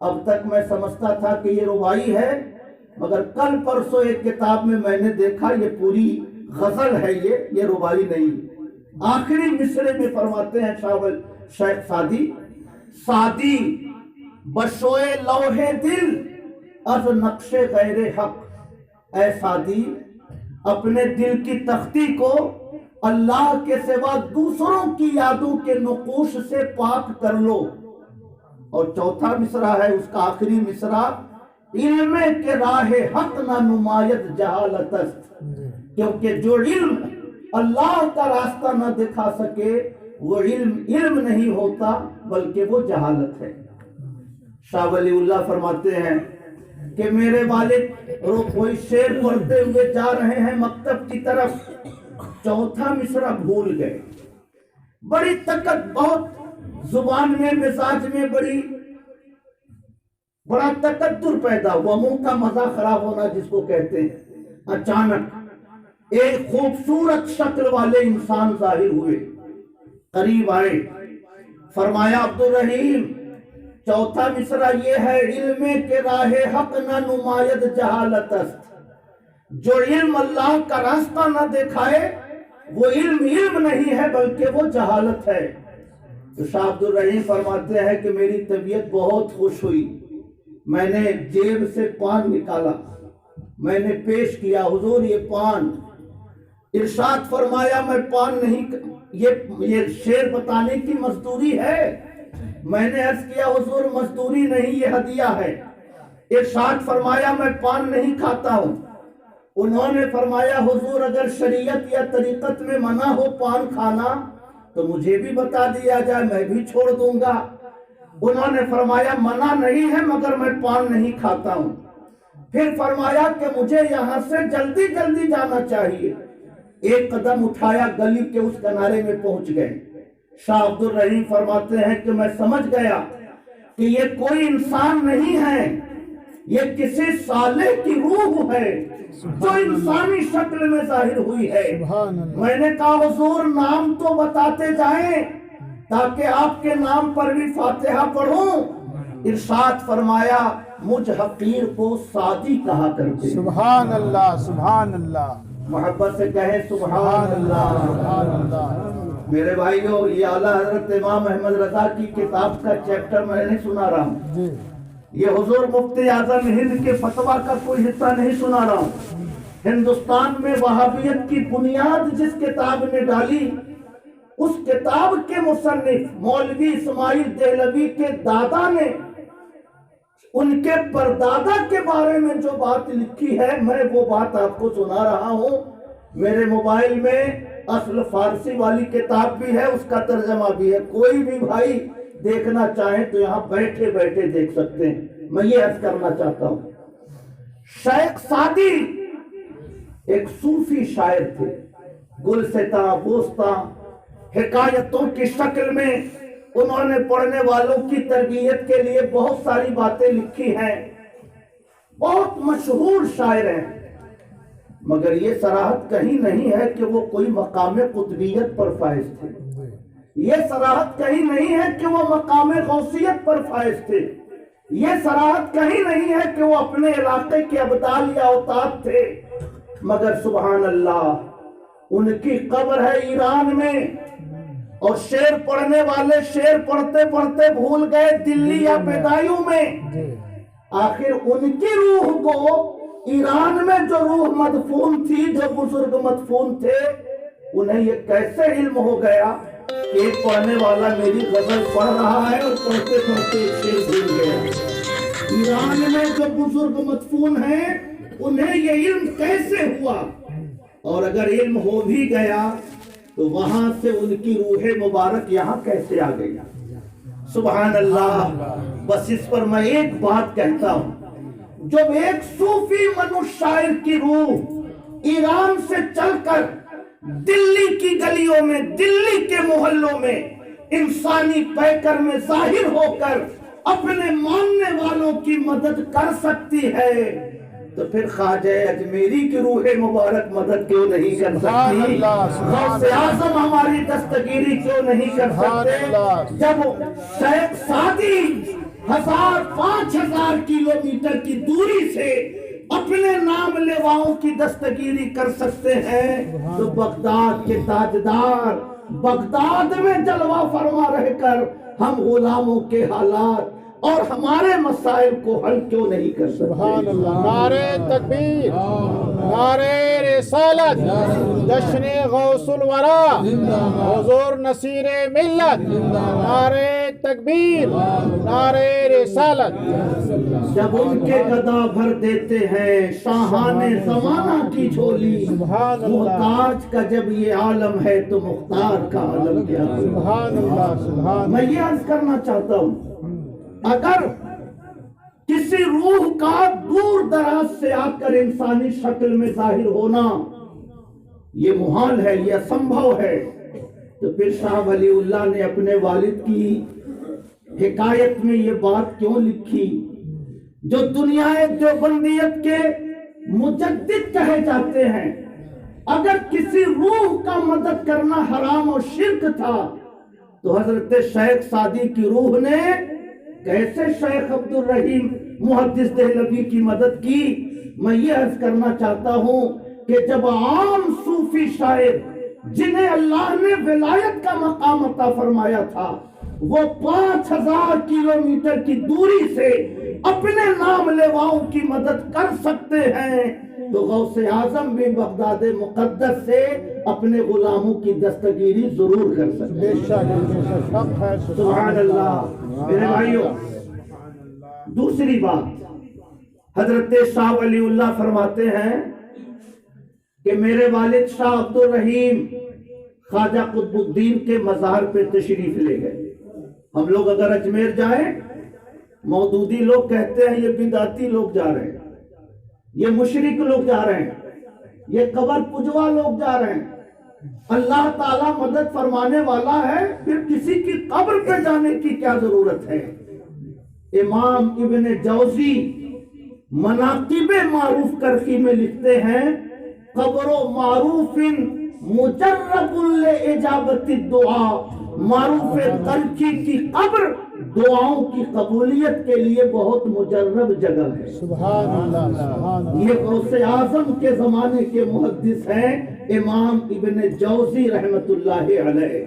اب تک میں سمجھتا تھا کہ یہ ربائی ہے، مگر کل پرسوں ایک کتاب میں نے دیکھا یہ پوری غزل ہے، یہ ربائی نہیں۔ آخری مصرے میں فرماتے ہیں شیخ سعدی، سعدی بشوئے لوح دل از نقش غیر حق، اے سعدی اپنے دل کی تختی کو اللہ کے سوا دوسروں کی یادوں کے نقوش سے پاک کر لو۔ اور چوتھا مصرع ہے، اس کا آخری مصرع، علم کے راہ حق نہ نمایت جہالت است، کیونکہ جو علم اللہ کا راستہ نہ دکھا سکے وہ علم نہیں ہوتا بلکہ وہ جہالت ہے۔ شاہ ولی اللہ فرماتے ہیں کہ میرے والد کوئی شعر پڑھتے ہوئے جا رہے ہیں مکتب کی طرف، چوتھا مصرع بھول گئے۔ بڑی طاقت، بہت زبان میں مزاج میں بڑا تقدر پیدا ہوا، منہ کا مزہ خراب ہونا جس کو کہتے ہیں۔ اچانک ایک خوبصورت شکل والے انسان ظاہر ہوئے، قریب آئے، فرمایا عبد الرحیم چوتھا مصرع یہ ہے، علم کے راہ حق نہ نمایت جہالت است، جو علم اللہ کا راستہ نہ دکھائے وہ علم نہیں ہے بلکہ وہ جہالت ہے۔ تو شاہ عبد الرحیم فرماتے ہیں کہ میری طبیعت بہت خوش ہوئی، میں نے جیب سے پان نکالا، میں نے پیش کیا، حضور یہ پان۔ ارشاد فرمایا میں پان نہیں، یہ شعر بتانے کی مزدوری ہے۔ میں نے عرض کیا حضور مزدوری نہیں، یہ ہدیہ ہے۔ ارشاد فرمایا میں پان نہیں کھاتا ہوں۔ انہوں نے فرمایا حضور اگر شریعت یا طریقت میں منع ہو پان کھانا تو مجھے بھی بتا دیا جائے، میں بھی چھوڑ دوں گا۔ انہوں نے فرمایا منع نہیں ہے مگر میں پان نہیں کھاتا ہوں۔ پھر فرمایا کہ مجھے یہاں سے جلدی جلدی جانا چاہیے۔ ایک قدم اٹھایا، گلی کے اس کنارے میں پہنچ گئے۔ شاہ عبد الرحیم فرماتے ہیں کہ میں سمجھ گیا کہ یہ کوئی انسان نہیں ہے، یہ کسی صالح کی روح ہے جو انسانی شکل میں ظاہر ہوئی ہے۔ میں نے کہا حضور نام تو بتاتے جائیں تاکہ آپ کے نام پر بھی فاتحہ پڑھوں۔ ارشاد فرمایا مجھ حقیر کو سعدی کہا کرتے۔ سبحان اللہ، سبحان اللہ، محبت سے کہیں سبحان اللہ، سبحان اللہ۔ میرے بھائیو یہ اعلیٰ حضرت امام احمد رضا کی کتاب کا چیپٹر میں نہیں سنا رہا ہوں، یہ حضور مفتی اعظم ہند کے فتویٰ کا کوئی حصہ نہیں سنا رہا ہوں۔ ہندوستان میں وہابیت کی بنیاد جس کتاب نے ڈالی اس کتاب کے مصنف مولوی اسماعیل دہلوی کے دادا نے ان کے پردادا کے بارے میں جو بات لکھی ہے، میں وہ بات آپ کو سنا رہا ہوں۔ میرے موبائل میں اصل فارسی والی کتاب بھی ہے، اس کا ترجمہ بھی ہے، کوئی بھی بھائی دیکھنا چاہیں تو یہاں بیٹھے بیٹھے دیکھ سکتے ہیں۔ میں یہ عرض کرنا چاہتا ہوں، شیخ سعدی ایک صوفی شاعر تھے، گلستاں بوستاں حکایتوں کی شکل میں انہوں نے پڑھنے والوں کی تربیت کے لیے بہت ساری باتیں لکھی ہیں، بہت مشہور شاعر ہیں، مگر یہ صراحت کہیں نہیں ہے کہ وہ کوئی مقام قطبیت پر فائز تھے، یہ صراحت کہیں نہیں ہے کہ وہ مقام غوثیت پر فائز تھے، یہ صراحت کہیں نہیں ہے کہ وہ اپنے علاقے کے ابدال یا اوتاد تھے، مگر سبحان اللہ ان کی قبر ہے ایران میں، اور شعر پڑھنے والے شعر پڑھتے پڑھتے بھول گئے دلی یا بیدایوں میں۔ آخر ان کی روح کو ایران میں جو روح مدفون تھی، جو بزرگ مدفون تھے، انہیں یہ کیسے علم ہو گیا کہ ایک پڑھنے والا میری غزل پڑھ رہا ہے اور پڑھتے پڑھتے ایک شعر بھول گیا۔ ایران میں جو بزرگ مدفون ہیں انہیں یہ علم کیسے ہوا؟ اور اگر علم ہو بھی گیا تو وہاں سے ان کی روح مبارک یہاں کیسے آ گئی؟ سبحان اللہ۔ بس اس پر میں ایک بات کہتا ہوں، جب ایک صوفی منوش شاعر کی روح ایران سے چل کر دلی کی گلیوں میں، دلی کے محلوں میں، انسانی پیکر میں ظاہر ہو کر اپنے ماننے والوں کی مدد کر سکتی ہے، تو پھر خواجہ اجمیری کی روح مبارک مدد کیوں نہیں کر سکتی؟ غوث اعظم ہماری دستگیری کیوں نہیں کر سکتے؟ جب شیخ سعدی 5,000 کلومیٹر کی دوری سے اپنے نام لیواؤں کی دستگیری کر سکتے ہیں، تو بغداد کے تاجدار بغداد میں جلوہ فرما رہ کر ہم غلاموں کے حالات اور ہمارے مسائل کو حل کیوں نہیں کر سکتے؟ سبحان اللہ۔ نعرہ تکبیر، نعرہ رسالت، جشن غوث الورا، حضور نصیر ملت، نعرہ تکبیر، نعرہ رسالت۔ جب ان کے گدا بھر دیتے ہیں شاہان زمانہ کی جھولی، محتاج کا جب یہ عالم ہے تو مختار کا عالم کیا؟ سبحان اللہ، سبحان میں یہ عرض کرنا چاہتا ہوں، اگر کسی روح کا دور دراز سے آ کر انسانی شکل میں ظاہر ہونا یہ محال ہے، یہ اسمبھو ہے، تو پھر شاہ ولی اللہ نے اپنے والد کی حکایت میں یہ بات کیوں لکھی؟ جو دنیا دیوبندیت کے مجدد کہے جاتے ہیں، اگر کسی روح کا مدد کرنا حرام و شرک تھا تو حضرت شیخ سعدی کی روح نے کیسے شیخ عبد الرحیم محدث دہلوی کی مدد کی؟ میں یہ عرض کرنا چاہتا ہوں کہ جب عام صوفی شاعر جنہیں اللہ نے ولایت کا مقام عطا فرمایا تھا، وہ 5,000 کلومیٹر کی دوری سے اپنے نام لیواؤں کی مدد کر سکتے ہیں، تو غوث اعظم بھی بغداد مقدس سے اپنے غلاموں کی دستگیری ضرور کر سکتے ہیں۔ سبحان اللہ۔ میرے بھائیوں، دوسری بات، حضرت شاہ ولی اللہ فرماتے ہیں کہ میرے والد شاہ عبد الرحیم خواجہ قطب الدین کے مزار پہ تشریف لے گئے۔ ہم لوگ اگر اجمیر جائیں، مودودی لوگ کہتے ہیں یہ بدعتی لوگ جا رہے ہیں، یہ مشرک لوگ جا رہے ہیں، یہ قبر پجوا لوگ جا رہے ہیں۔ اللہ تعالیٰ مدد فرمانے والا ہے، پھر کسی کی قبر پہ جانے کی کیا ضرورت ہے؟ امام ابن جوزی مناقب معروف کرخی میں لکھتے ہیں، قبر و معروف مجرب لإجابت الدعاء، معروف کرخی کی قبر دعاؤں کی قبولیت کے لیے بہت مجرب جگہ ہے۔ سبحان اللہ، سبحان اللہ۔ یہ غوث اعظم کے زمانے کے محدث ہیں امام ابن جوزی رحمت اللہ علیہ۔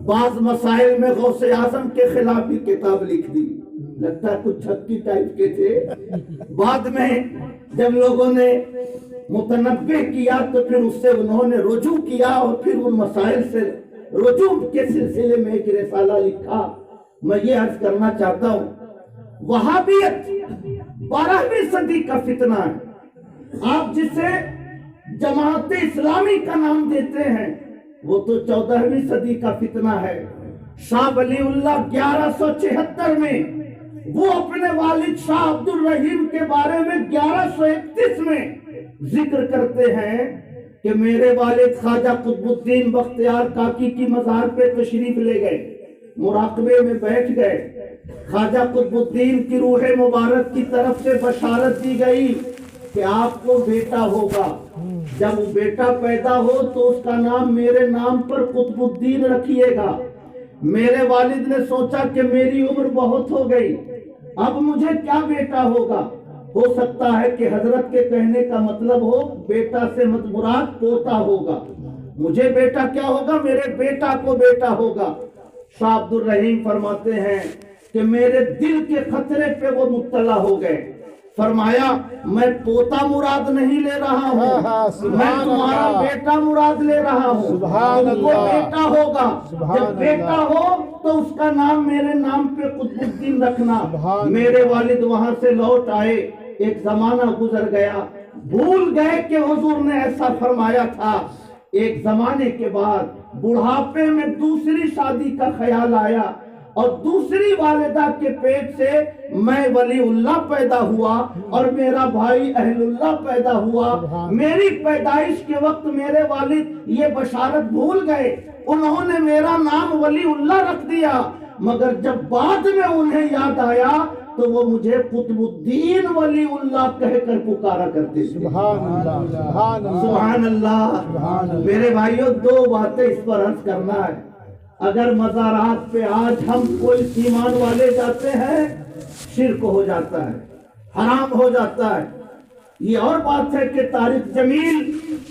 بعض مسائل میں غوث اعظم کے خلاف بھی کتاب لکھ دی، لگتا ہے کچھ چھتی ٹائپ کے تھے۔ بعد میں جب لوگوں نے متنبہ کیا تو پھر اس سے انہوں نے رجوع کیا اور پھر ان مسائل سے رجوع کے سلسلے میں ایک رسالہ لکھا. میں یہ عرض کرنا چاہتا ہوں وہابیت 12ویں صدی کا فتنہ ہے. آپ جسے جماعت اسلامی کا نام دیتے ہیں وہ تو 14ویں صدی کا فتنہ ہے. شاہ ولی اللہ 1176 میں وہ اپنے والد شاہ عبد الرحیم کے بارے میں 1131 میں ذکر کرتے ہیں کہ میرے والد خواجہ قطب الدین بختیار کاکی کی مزار پہ تشریف لے گئے, مراقبے میں بیٹھ گئے. خواجہ قطب الدین کی روح مبارک کی طرف سے بشارت دی گئی کہ آپ کو بیٹا ہوگا. جب وہ بیٹا پیدا ہو تو اس کا نام میرے نام پر قطب الدین رکھیے گا. میرے والد نے سوچا کہ میری عمر بہت ہو گئی, اب مجھے کیا بیٹا ہوگا. ہو سکتا ہے کہ حضرت کے کہنے کا مطلب ہو بیٹا سے مراد پوتا ہوگا. مجھے بیٹا کیا ہوگا, میرے بیٹا کو بیٹا ہوگا. شاہ عبد الرحیم فرماتے ہیں کہ میرے دل کے خطرے پہ وہ مطلع ہو گئے. فرمایا میں پوتا مراد نہیں لے رہا ہوں, میں تمہارا بیٹا مراد لے رہا ہوں. وہ بیٹا ہوگا, جب بیٹا ہو تو اس کا نام میرے نام پہ قطب الدین رکھنا. میرے والد وہاں سے لوٹ آئے, ایک زمانہ گزر گیا, بھول گئے کہ حضور نے ایسا فرمایا تھا. ایک زمانے کے بعد بڑھاپے میں دوسری شادی کا خیال آیا اور دوسری والدہ کے پیٹ سے میں ولی اللہ پیدا ہوا اور میرا بھائی اہل اللہ پیدا ہوا. میری پیدائش کے وقت میرے والد یہ بشارت بھول گئے, انہوں نے میرا نام ولی اللہ رکھ دیا, مگر جب بعد میں انہیں یاد آیا تو وہ مجھے قطب الدین ولی اللہ کہہ کر پکارا کرتے. سبحان اللہ. میرے بھائیوں, دو باتیں اس پر عرض کرنا ہے. اگر مزارات پہ آج ہم کوئی ایمان والے جاتے ہیں شرک ہو جاتا ہے, حرام ہو جاتا ہے. یہ اور بات ہے کہ طارق جمیل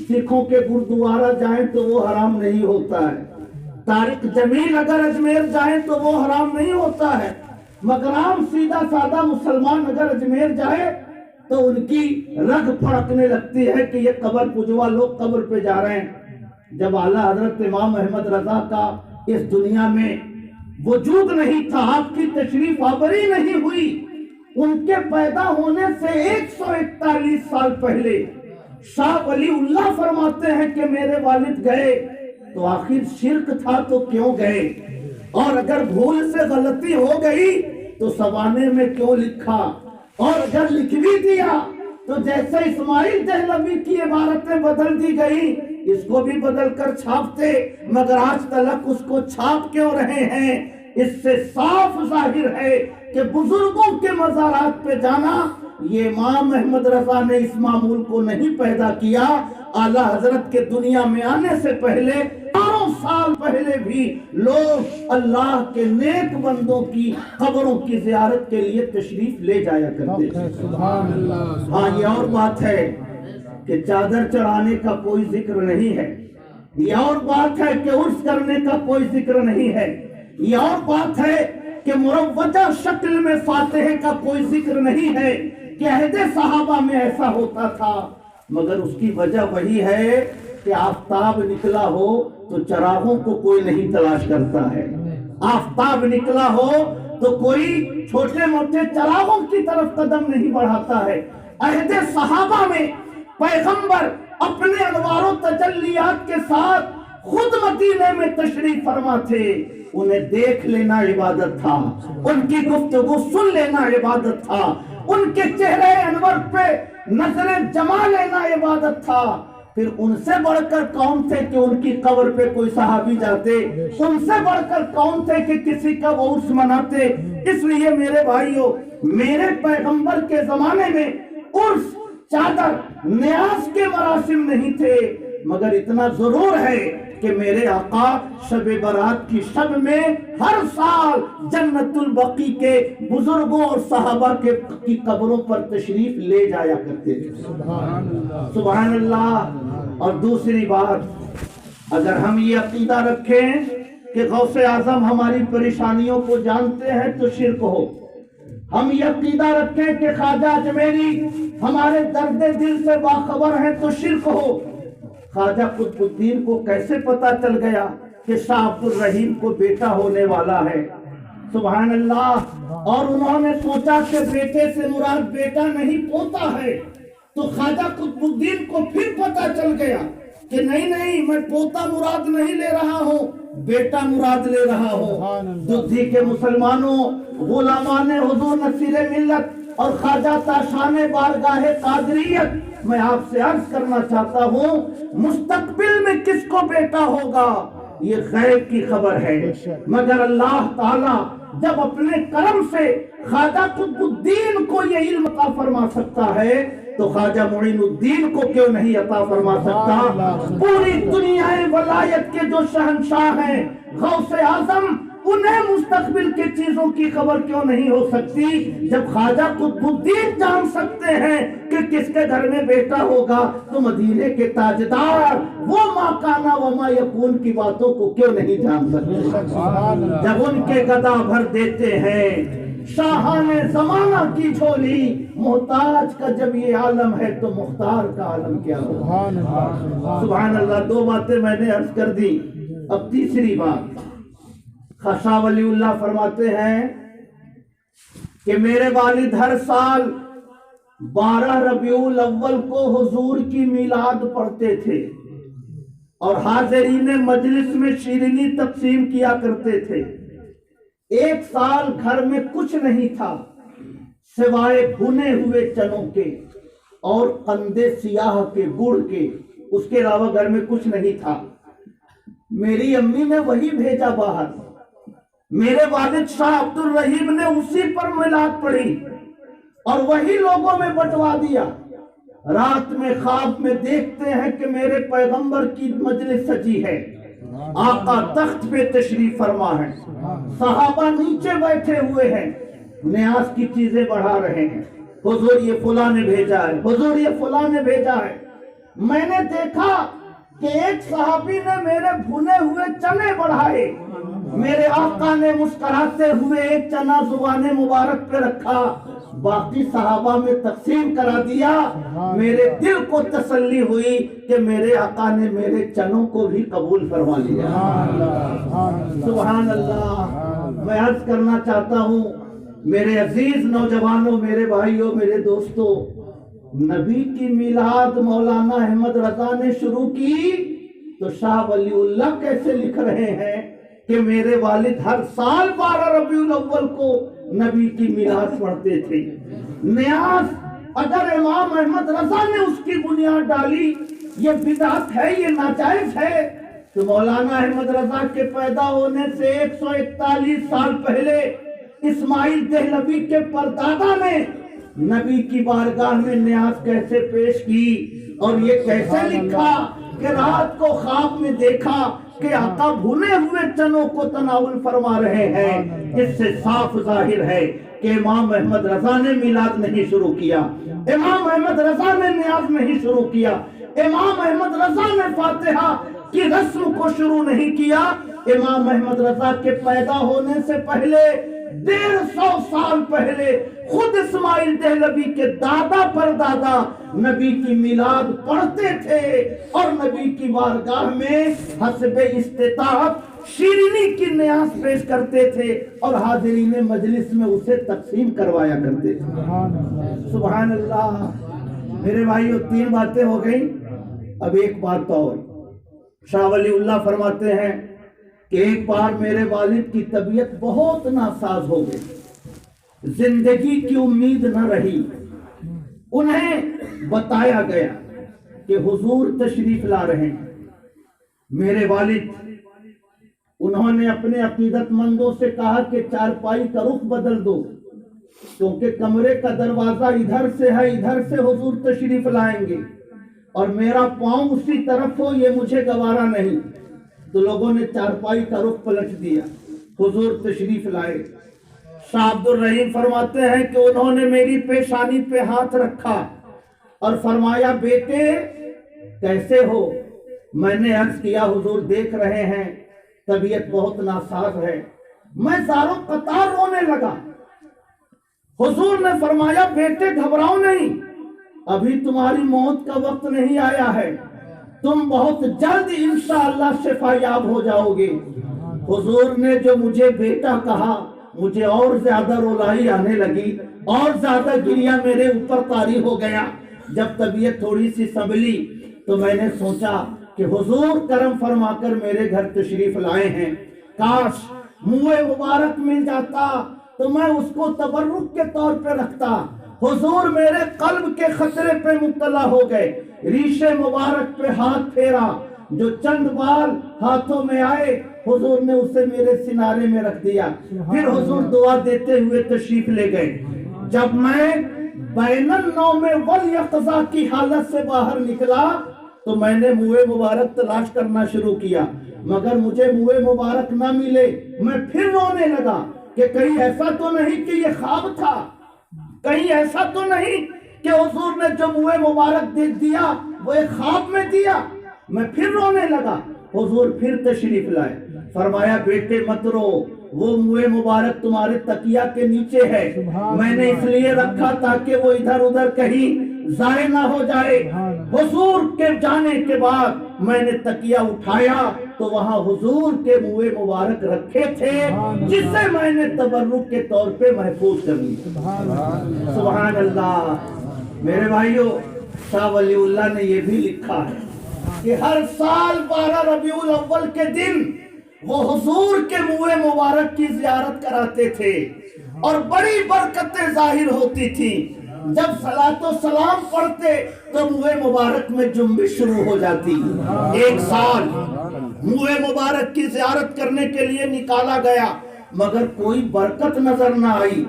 سکھوں کے گردوارہ جائیں تو وہ حرام نہیں ہوتا ہے. طارق جمیل اگر اجمیر جائیں تو وہ حرام نہیں ہوتا ہے, مگر عام سیدھا سادہ مسلمان اگر اجمیر جائے تو ان کی رگ پھڑکنے لگتی ہے کہ یہ قبر پجوا لوگ قبر پہ جا رہے ہیں. جب اعلیٰ حضرت امام احمد رضا کا اس دنیا میں وجود نہیں تھا, آپ کی تشریف آوری نہیں ہوئی, ان کے پیدا ہونے سے 141 سال پہلے شاہ ولی اللہ فرماتے ہیں کہ میرے والد گئے تو آخر شرک تھا تو کیوں گئے, اور اگر بھول سے غلطی ہو گئی تو سوانے میں کیوں لکھا, اور اگر لکھ بھی دیا تو جیسے اسماعیل دہلوی کی عبارتیں بدل دی گئی اس کو بھی بدل کر چھاپتے, مگر آج تلک اس کو چھاپ کیوں رہے ہیں. اس سے صاف ظاہر ہے کہ بزرگوں کے مزارات پہ جانا یہ امام احمد رضا نے اس معمول کو نہیں پیدا کیا. اعلیٰ حضرت کے دنیا میں آنے سے پہلے 4 سال پہلے بھی لوگ اللہ کے نیک بندوں کی قبروں کی زیارت کے لیے تشریف لے جایا کرتے تھے. ہاں, یہ اور بات ہے کہ چادر چڑھانے کا کوئی ذکر نہیں ہے, یہ اور بات ہے کہ عرس کرنے کا کوئی ذکر نہیں ہے, یہ اور بات ہے کہ مروجہ شکل میں فاتحے کا کوئی ذکر نہیں ہے کہ عہد صحابہ میں ایسا ہوتا تھا. مگر اس کی وجہ وہی ہے کہ آفتاب نکلا ہو تو چراغوں کو کوئی نہیں تلاش کرتا ہے. آفتاب نکلا ہو تو کوئی چھوٹے موٹے چراغوں کی طرف قدم نہیں بڑھاتا ہے. عہد صحابہ میں پیغمبر اپنے انوار و تجلیات کے ساتھ خود مدینے میں تشریف فرما تھے. انہیں دیکھ لینا عبادت تھا, ان کی گفتگو سن لینا عبادت تھا, ان کے چہرے انور پہ نظر جما لینا عبادت تھا. پھر ان سے بڑھ کر کون تھے کہ ان کی قبر پہ کوئی صحابی جاتے, ان سے بڑھ کر کون تھے کہ کسی کا وہ عرس مناتے. اس لیے میرے بھائیوں, میرے پیغمبر کے زمانے میں عرس, چادر, نیاز کے مراسم نہیں تھے, مگر اتنا ضرور ہے کہ میرے آقا شب برات کی شب میں ہر سال جنت البقیع کے بزرگوں اور صحابہ کی قبروں پر تشریف لے جایا کرتے تھے. سبحان اللہ. اور دوسری بات, اگر ہم یہ عقیدہ رکھیں کہ غوث اعظم ہماری پریشانیوں کو جانتے ہیں تو شرک ہو. ہم یہ عقیدہ رکھیں کہ خواجہ اجمیری ہمارے درد دل سے باخبر ہیں تو شرک ہو. خواجہ قطب الدین کو کیسے پتا چل گیا کہ شاہ عبد الرحیم کو بیٹا ہونے والا ہے. سبحان اللہ. اور انہوں نے سوچا کہ بیٹے سے مراد بیٹا نہیں پوتا ہے. تو خواجہ قطب الدین کو پھر پتہ چل گیا کہ نہیں میں پوتا مراد نہیں لے رہا ہوں، بیٹا مراد لے رہا ہوں. دودھی کے مسلمانوں، غلامان حضور نصیر ملت اور خواجہ تاشان بارگاہ قادریت، میں آپ سے عرض کرنا چاہتا ہوں مستقبل میں کس کو بیٹا ہوگا یہ غیب کی خبر ہے، مگر اللہ تعالی جب اپنے کرم سے خواجہ قطب الدین کو یہ علم عطا فرما سکتا ہے تو خواجہ معین الدین کو کیوں نہیں عطا فرما سکتا؟ پوری دنیا ولایت کے جو شہنشاہ ہیں، غوث اعظم، انہیں مستقبل کی چیزوں کی خبر کیوں نہیں ہو سکتی؟ جب خواجہ قطب الدین جان سکتے ہیں کہ کس کے گھر میں بیٹا ہوگا تو مدینے کے تاجدار وہ ما کانا و ما یکون کی باتوں کو کیوں نہیں جان سکتے؟ جب ان کے گدا بھر دیتے ہیں شاہان زمانہ کی جھولی، محتاج کا جب یہ عالم ہے تو مختار کا عالم کیا ہوگا؟ سبحان اللہ. 2 باتیں میں نے عرض کر دی. اب تیسری بات، شاہ ولی اللہ فرماتے ہیں کہ میرے والد ہر سال 12 ربیع الاول کو حضور کی میلاد پڑھتے تھے اور حاضرین مجلس میں شیرینی تقسیم کیا کرتے تھے. ایک سال گھر میں کچھ نہیں تھا سوائے بھنے ہوئے چنوں کے اور قندے سیاہ کے، گڑ کے، اس کے علاوہ گھر میں کچھ نہیں تھا. میری امی نے وہی بھیجا باہر. میرے والد شاہ عبد الرحیم نے اسی پر میلاد پڑھی اور وہی لوگوں میں بٹوا دیا. رات میں خواب میں دیکھتے ہیں کہ میرے پیغمبر کی مجلس سجی ہے، آقا تخت پہ تشریف فرما ہے، صحابہ نیچے بیٹھے ہوئے ہیں، نیاز کی چیزیں بڑھا رہے ہیں. حضور یہ فلاں نے بھیجا ہے، حضور یہ فلاں نے بھیجا ہے. میں نے دیکھا کہ ایک صحابی نے میرے بھنے ہوئے چنے بڑھائے. میرے آقا نے مسکراتے ہوئے ایک چنا زبان مبارک پہ رکھا، باقی صحابہ میں تقسیم کرا دیا. میرے دل کو تسلی ہوئی کہ میرے آقا نے میرے چنوں کو بھی قبول فرما لیا. سبحان اللہ. میں عرض کرنا چاہتا ہوں میرے عزیز نوجوانوں، میرے بھائیوں، میرے دوستوں، نبی کی میلاد مولانا احمد رضا نے شروع کی تو شاہ ولی اللہ کیسے لکھ رہے ہیں کہ میرے والد ہر سال 12 ربیع الاول کو نبی کی میلاد پڑھتے تھے. نیاز اگر امام احمد رضا نے اس کی بنیاد ڈالی یہ بدعت ہے، یہ ناجائز ہے، تو مولانا احمد رضا کے پیدا ہونے سے 141 سال پہلے اسماعیل دہلوی کے پردادا نے نبی کی بارگاہ میں نیاز کیسے پیش کی اور یہ کیسے لکھا کہ رات کو خواب میں دیکھا کہ آقا بھنے ہوئے چنوں کو تناول فرما رہے ہیں. اس سے صاف ظاہر ہے کہ امام احمد رضا نے میلاد نہیں شروع کیا، امام احمد رضا نے نیاز نہیں شروع کیا، امام احمد رضا نے فاتحہ کی رسم کو شروع نہیں کیا. امام احمد رضا کے پیدا ہونے سے پہلے 150 سال پہلے خود اسماعیل دہلوی کے دادا پر دادا نبی کی میلاد پڑھتے تھے اور نبی کی بارگاہ میں حسب استطاعت شیرینی کی نیاز پیش کرتے تھے اور حاضرین مجلس میں اسے تقسیم کروایا کرتے تھے. سبحان اللہ. میرے بھائیو 3 باتیں ہو گئی. اب ایک بات اور. شاہ ولی اللہ فرماتے ہیں کہ ایک بار میرے والد کی طبیعت بہت ناساز ہو گئی، زندگی کی امید نہ رہی. انہیں بتایا گیا کہ حضور تشریف لا رہے ہیں. میرے والد انہوں نے اپنے عقیدت مندوں سے کہا کہ چارپائی کا رخ بدل دو کیونکہ کمرے کا دروازہ ادھر سے ہے، ادھر سے حضور تشریف لائیں گے اور میرا پاؤں اسی طرف ہو، یہ مجھے گوارا نہیں. تو لوگوں نے چارپائی کا رخ پلٹ دیا، حضور تشریف لائے. شاہ عبد الرحیم فرماتے ہیں کہ انہوں نے میری پیشانی پہ ہاتھ رکھا اور فرمایا بیٹے کیسے ہو؟ میں نے عرض کیا حضور دیکھ رہے ہیں طبیعت بہت ناساز ہے. میں زاروں قطار رونے لگا. حضور نے فرمایا بیٹے گھبراؤ نہیں، ابھی تمہاری موت کا وقت نہیں آیا ہے. تم بہت جلد انشاءاللہ شفا یاب ہو جاؤ گے۔ حضور نے جو مجھے بیٹا کہا مجھے اور زیادہ رلائی آنے لگی، اور زیادہ گریا میرے اوپر طاری ہو گیا۔ جب طبیعت تھوڑی سی سنبھلی تو میں نے سوچا کہ حضور کرم فرما کر میرے گھر تشریف لائے ہیں، کاش منہ مبارک مل جاتا تو میں اس کو تبرک کے طور پہ رکھتا۔ حضور میرے قلب کے خطرے پہ مبتلا ہو گئے، ریشے مبارک پہ ہاتھ پھیرا، جو چند بال ہاتھوں میں آئے حضور نے اسے میرے سنارے میں رکھ دیا۔ پھر حضور دعا دیتے ہوئے تشریف لے گئے۔ جب میں بین النوم والیقظہ کی حالت سے باہر نکلا تو میں نے منہ مبارک تلاش کرنا شروع کیا، مگر مجھے منہ مبارک نہ ملے۔ میں پھر رونے لگا کہ کہیں ایسا تو نہیں کہ یہ خواب تھا، کہیں ایسا تو نہیں کہ حضور نے جو منہ مبارک دے دیا وہ ایک خواب میں دیا۔ میں پھر رونے لگا۔ حضور پھر تشریف لائے، فرمایا بیٹے مت رو، وہ منہ مبارک تمہارے تکیہ کے نیچے ہے، میں نے اس لیے رکھا تاکہ وہ ادھر ادھر کہیں ضائع نہ ہو جائے۔ حضور کے جانے کے بعد میں نے تکیہ اٹھایا تو وہاں حضور کے منہ مبارک رکھے تھے، جسے میں نے تبرک کے طور پہ محفوظ کر لیا۔ سبحان اللہ۔ میرے بھائیو، شاہ ولی اللہ نے یہ بھی لکھا ہے کہ ہر سال 12 ربیع الاول کے دن وہ حضور کے منہ مبارک کی زیارت کراتے تھے اور بڑی برکتیں ظاہر ہوتی تھیں۔ جب صلاۃ و سلام پڑھتے تو منہ مبارک میں جنبش شروع ہو جاتی۔ ایک سال منہ مبارک کی زیارت کرنے کے لیے نکالا گیا مگر کوئی برکت نظر نہ آئی۔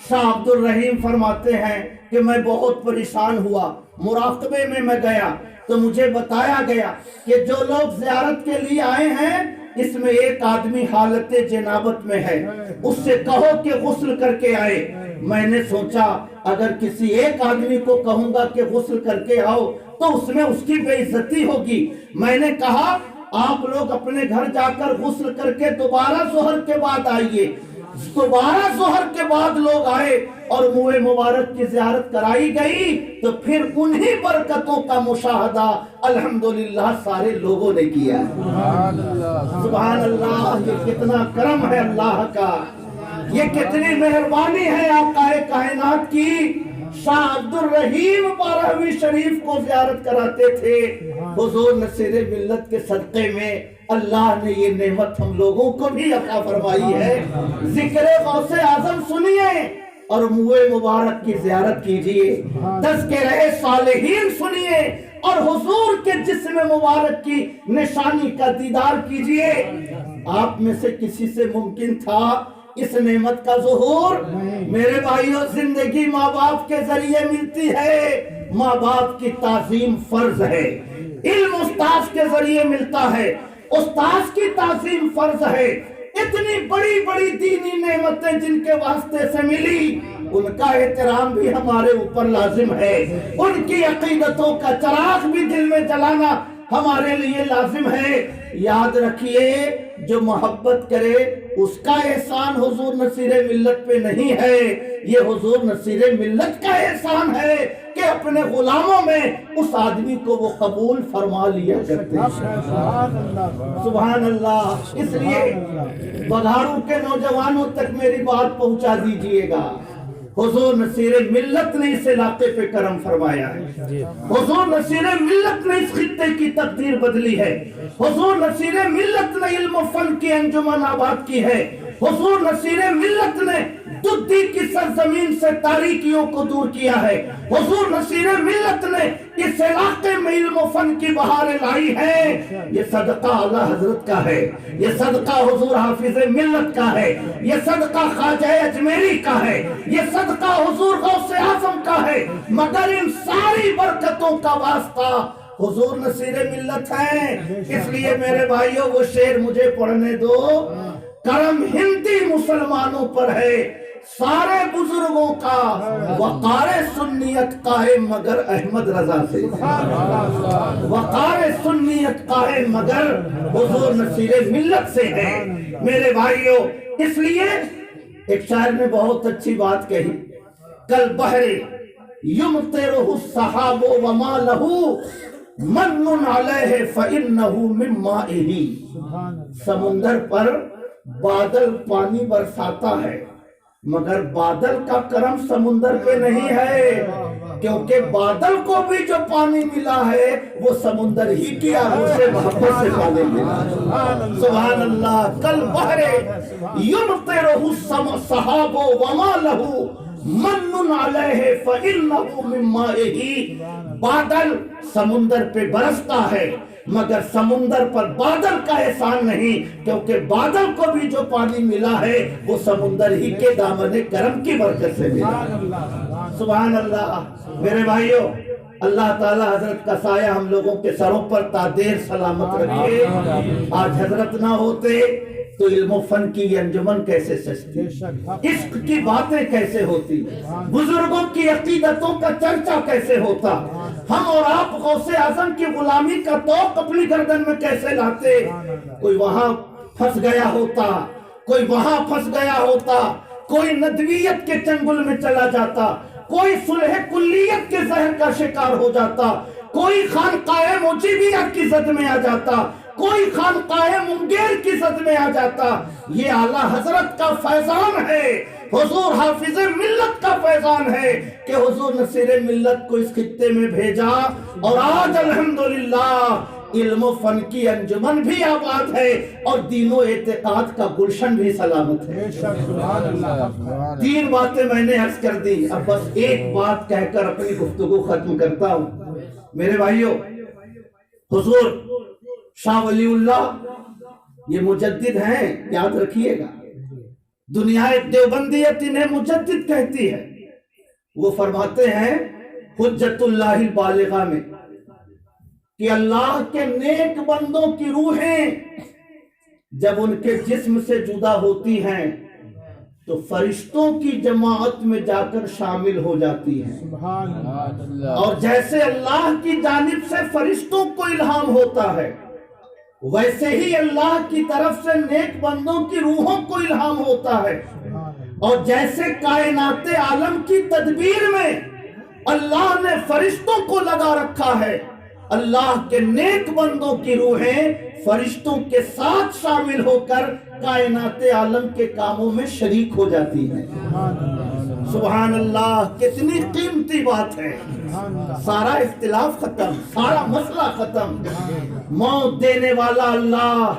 شاہ عبد الرحیم فرماتے ہیں کہ میں بہت پریشان ہوا، مراقبے میں میں گیا تو مجھے بتایا گیا کہ جو لوگ زیارت کے لیے آئے ہیں اس میں ایک آدمی حالت جنابت میں ہے، اس سے کہو کہ غسل کر کے آئے۔ میں نے سوچا اگر کسی ایک آدمی کو کہوں گا کہ غسل کر کے آؤ تو اس میں اس کی بے عزتی ہوگی۔ میں نے کہا آپ لوگ اپنے گھر جا کر غسل کر کے دوبارہ ظہر کے بعد آئیے۔ دوبارہ ظہر کے بعد لوگ آئے اور منہ مبارک کی زیارت کرائی گئی تو پھر انہی برکتوں کا مشاہدہ الحمدللہ سارے لوگوں نے کیا۔ سبحان اللہ، یہ کتنا کرم ہے اللہ کا، یہ کتنی مہربانی ہے آقا کائنات کی۔ شاہ عبد الرحیم 12ویں شریف کو زیارت کراتے تھے۔ حضور نصیر ملت کے صدقے میں اللہ نے یہ نعمت ہم لوگوں کو بھی عطا فرمائی ہے۔ ذکر غوث اعظم سنیے اور منہ مبارک کی زیارت کیجئے، تذکرہ صالحین سنیے اور حضور کے جسم مبارک کی نشانی کا دیدار کیجئے۔ آپ میں سے کسی سے ممکن تھا اس نعمت کا ظہور؟ میرے بھائیوں، زندگی ماں باپ کے ذریعے ملتی ہے، ماں باپ کی تعظیم فرض ہے۔ علم استاذ کے ذریعے ملتا ہے، استاذ کی تعظیم فرض ہے۔ اتنی بڑی بڑی دینی نعمتیں جن کے واسطے سے ملی، ان کا احترام بھی ہمارے اوپر لازم ہے، ان کی عقیدتوں کا چراغ بھی دل میں جلانا ہمارے لیے لازم ہے۔ یاد رکھیے جو محبت کرے اس کا احسان حضور نصیر ملت پہ نہیں ہے، یہ حضور نصیر ملت کا احسان ہے کہ اپنے غلاموں میں اس آدمی کو وہ قبول فرما لیا کرتے ہیں۔ سبحان اللہ۔ اس لیے بگھاڑوں کے نوجوانوں تک میری بات پہنچا دیجئے گا، حضور نصیر ملت نے اس علاقے پہ کرم فرمایا ہے، حضور نصیر ملت نے اس خطے کی تقدیر بدلی ہے، حضور نصیر ملت نے علم و فن کی انجمن آباد کی ہے، حضور نصیر ملت نے ددی کی سرزمین سے تاریکیوں کو دور کیا ہے، حضور نصیر ملت نے اس علاقے میں علم و فن کی بہاریں لائی ہے۔ یہ صدقہ اعلیٰ حضرت کا ہے، یہ صدقہ حضور حافظ ملت کا ہے، یہ صدقہ خواجہ اجمیری کا ہے، یہ صدقہ حضور غوث اعظم کا ہے، مگر ان ساری برکتوں کا واسطہ حضور نصیر ملت ہے۔ اس لیے میرے بھائیوں وہ شعر مجھے پڑھنے دو۔ کرم ہندی مسلمانوں پر ہے سارے بزرگوں کا، وقار سنیت قائم مگر احمد رضا سے، وقار سنیت قائم مگر حضور نصیر ملت سے ہے۔ میرے بھائیوں، اس لیے ایک شاعر نے بہت اچھی بات کہی، کل بحر یمطرہ السحاب وما لہو من علیہ فإنہ من مائہ، سمندر پر بادل پانی برساتا ہے مگر بادل کا کرم سمندر پہ نہیں ہے، کیونکہ بادل کو بھی جو پانی ملا ہے وہ سمندر ہی کی آہو سے محبت سے پانی ملا ہے۔ سبحان اللہ۔ کل بحر یمطرہ السحاب وما لہ من علیہ فإنہ من مائہ، بادل سمندر پہ برستا ہے مگر سمندر پر بادل کا احسان نہیں، کیونکہ بادل کو بھی جو پانی ملا ہے وہ سمندر ہی کے دامن کرم کی برکت سے ملا۔ سبحان اللہ۔ میرے بھائیوں، اللہ تعالی حضرت کا سایہ ہم لوگوں کے سروں پر تا دیر سلامت رکھے۔ آج حضرت نہ ہوتے تو علم و فن کی انجمن کیسے سجتی، عشق کی باتیں کیسے ہوتی، بزرگوں کی عقیدتوں کا چرچا کیسے ہوتا، ہم اور آپ غوث اعظم کی غلامی کا توق اپنی گردن میں کیسے لاتے۔ کوئی وہاں پھنس گیا ہوتا، کوئی وہاں پھنس گیا ہوتا، کوئی ندویت کے چنگل میں چلا جاتا، کوئی صلح کلیت کے زہر کا شکار ہو جاتا، کوئی خانقاہ موجیبیہ کی زد میں آ جاتا، کوئی خانقاہ منگیر کی زد میں آ جاتا۔ یہ اعلیٰ حضرت کا فیضان ہے، حضور حافظ ملت کا فیضان ہے کہ حضور نصیر ملت کو اس خطے میں بھیجا، اور آج الحمدللہ علم و فن کی انجمن بھی آباد ہے اور دین و اعتقاد کا گلشن بھی سلامت ہے۔ تین باتیں میں نے عرض کر دی، اب بس ایک بات کہہ کر اپنی گفتگو ختم کرتا ہوں۔ میرے بھائیوں، حضور شاہ ولی اللہ یہ مجدد ہیں، یاد رکھیے گا، دنیا دیوبندیت انہیں مجدد کہتی ہے۔ وہ فرماتے ہیں حجت اللہ البالغہ میں کہ اللہ کے نیک بندوں کی روحیں جب ان کے جسم سے جدا ہوتی ہیں تو فرشتوں کی جماعت میں جا کر شامل ہو جاتی ہیں، اور جیسے اللہ کی جانب سے فرشتوں کو الہام ہوتا ہے ویسے ہی اللہ کی طرف سے نیک بندوں کی روحوں کو الہام ہوتا ہے، اور جیسے کائنات عالم کی تدبیر میں اللہ نے فرشتوں کو لگا رکھا ہے، اللہ کے نیک بندوں کی روحیں فرشتوں کے ساتھ شامل ہو کر کائنات عالم کے کاموں میں شریک ہو جاتی ہیں۔ سبحان اللہ، کتنی قیمتی بات ہے۔ سارا اختلاف ختم، سارا مسئلہ ختم۔ موت دینے والا اللہ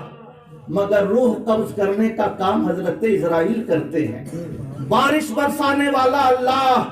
مگر روح قبض کرنے کا کام حضرت اسرائیل کرتے ہیں۔ بارش برسانے والا اللہ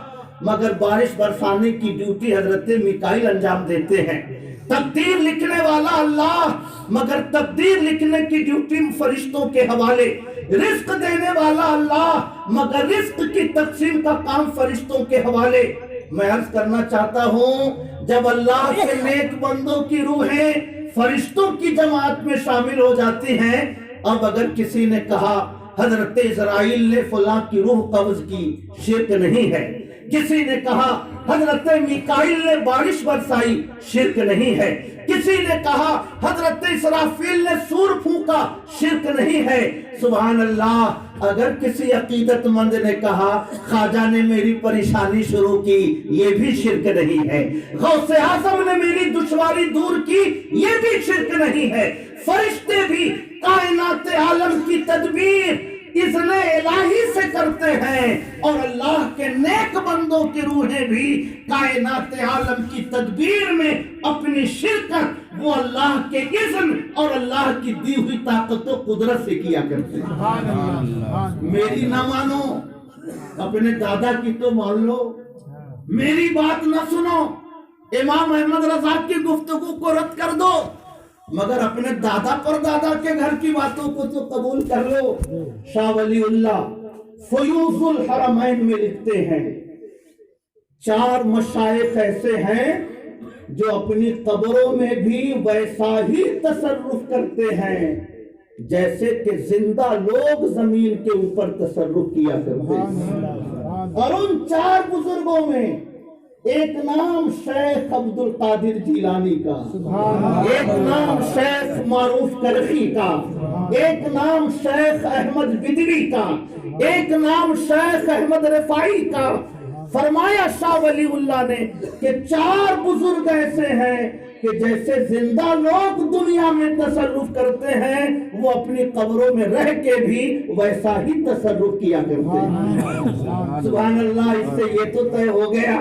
مگر بارش برسانے کی ڈیوٹی حضرت میکائیل انجام دیتے ہیں۔ تقدیر لکھنے والا اللہ مگر تقدیر لکھنے کی ڈیوٹی فرشتوں کے حوالے۔ رزق دینے والا اللہ مگر رزق کی تقسیم کا کام فرشتوں کے حوالے۔ میں عرض کرنا چاہتا ہوں، جب اللہ کے نیک بندوں کی روحیں فرشتوں کی جماعت میں شامل ہو جاتی ہیں، اب اگر کسی نے کہا حضرت اسرائیل نے فلاں کی روح قبض کی، شرک نہیں ہے۔ کسی نے کہا حضرت میکائیل نے بارش برسائی، شرک نہیں ہے۔ کسی نے کہا حضرت اسرافیل نے سور پھونکا، شرک نہیں ہے۔ سبحان اللہ، اگر کسی عقیدت مند نے کہا خواجہ نے میری پریشانی شروع کی، یہ بھی شرک نہیں ہے۔ غوث اعظم نے میری دشواری دور کی، یہ بھی شرک نہیں ہے۔ فرشتے بھی کائنات عالم کی تدبیر اذن الہی سے کرتے ہیں، اور اللہ کے نیک بندوں کی روحیں بھی کائنات عالم کی تدبیر میں اپنی شرکت وہ اللہ کے اذن اور اللہ کی دی ہوئی طاقت و قدرت سے کیا کرتے ہیں۔ میری نہ مانو، اپنے دادا کی تو مان لو، میری بات نہ سنو، امام احمد رضا کی گفتگو کو رد کر دو، مگر اپنے دادا پر دادا کے گھر کی باتوں کو تو قبول کر لو۔ شاہ ولی اللہ فیوض الحرمین میں لکھتے ہیں، 4 مشائخ ایسے ہیں جو اپنی قبروں میں بھی ویسا ہی تصرف کرتے ہیں جیسے کہ زندہ لوگ زمین کے اوپر تصرف کیا کرتے ہیں۔ اور ان 4 بزرگوں میں ایک نام شیخ عبد القادر جیلانی کا، ایک نام شیخ معروف کرخی کا، ایک نام شیخ احمد بدوی کا، ایک نام شیخ احمد رفاعی کا، فرمایا شاہ ولی اللہ نے کہ 4 بزرگ ایسے ہیں کہ جیسے زندہ لوگ دنیا میں تصرف کرتے ہیں وہ اپنی قبروں میں رہ کے بھی ویسا ہی تصرف کیا کرتے ہیں۔ سبحان اللہ، اس سے یہ تو طے ہو گیا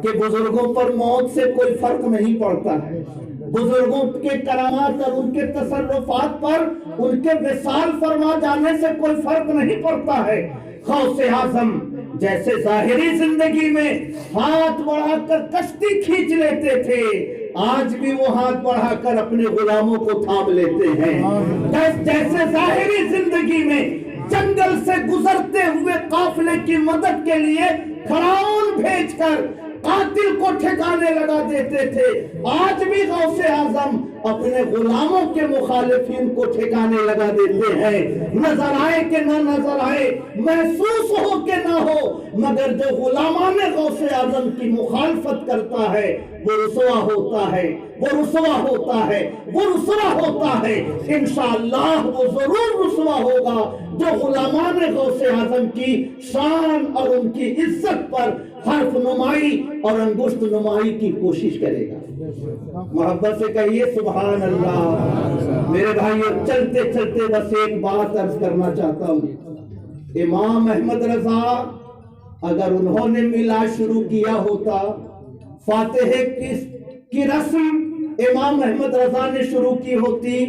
کہ بزرگوں پر موت سے کوئی فرق نہیں پڑتا ہے، بزرگوں کے کرامات اور ان کے تصرفات پر ان کے وصال فرما جانے سے کوئی فرق نہیں پڑتا ہے۔ غوث اعظم جیسے ظاہری زندگی میں ہاتھ بڑھا کر کشتی کھینچ لیتے تھے، آج بھی وہ ہاتھ بڑھا کر اپنے غلاموں کو تھام لیتے ہیں۔ جیسے ظاہری زندگی میں جنگل سے گزرتے ہوئے قافلے کی مدد کے لیے کھڑاؤن بھیج کر قاتل کو ٹھکانے لگا دیتے تھے، آج بھی غوث اعظم اپنے غلاموں کے مخالفین کو ٹھکانے لگا دیتے ہیں، نظر آئے کہ نہ نظر آئے، محسوس ہو کہ نہ ہو، مگر جو غلامان غوث اعظم کی مخالفت کرتا ہے وہ رسوا ہوتا ہے، وہ رسوا ہوتا ہے، وہ رسوا ہوتا ہے۔ انشاءاللہ وہ ضرور رسوا ہوگا جو غلامان غوث اعظم کی شان اور ان کی عزت پر حرف نمائی اور انگشت نمائی کی کوشش کرے گا۔ محبت سے کہیے سبحان اللہ۔ میرے بھائیو، چلتے چلتے بس ایک بات عرض کرنا چاہتا ہوں، امام احمد رضا اگر انہوں نے میلاد شروع کیا ہوتا، فاتحہ کی رسم امام احمد رضا نے شروع کی ہوتی،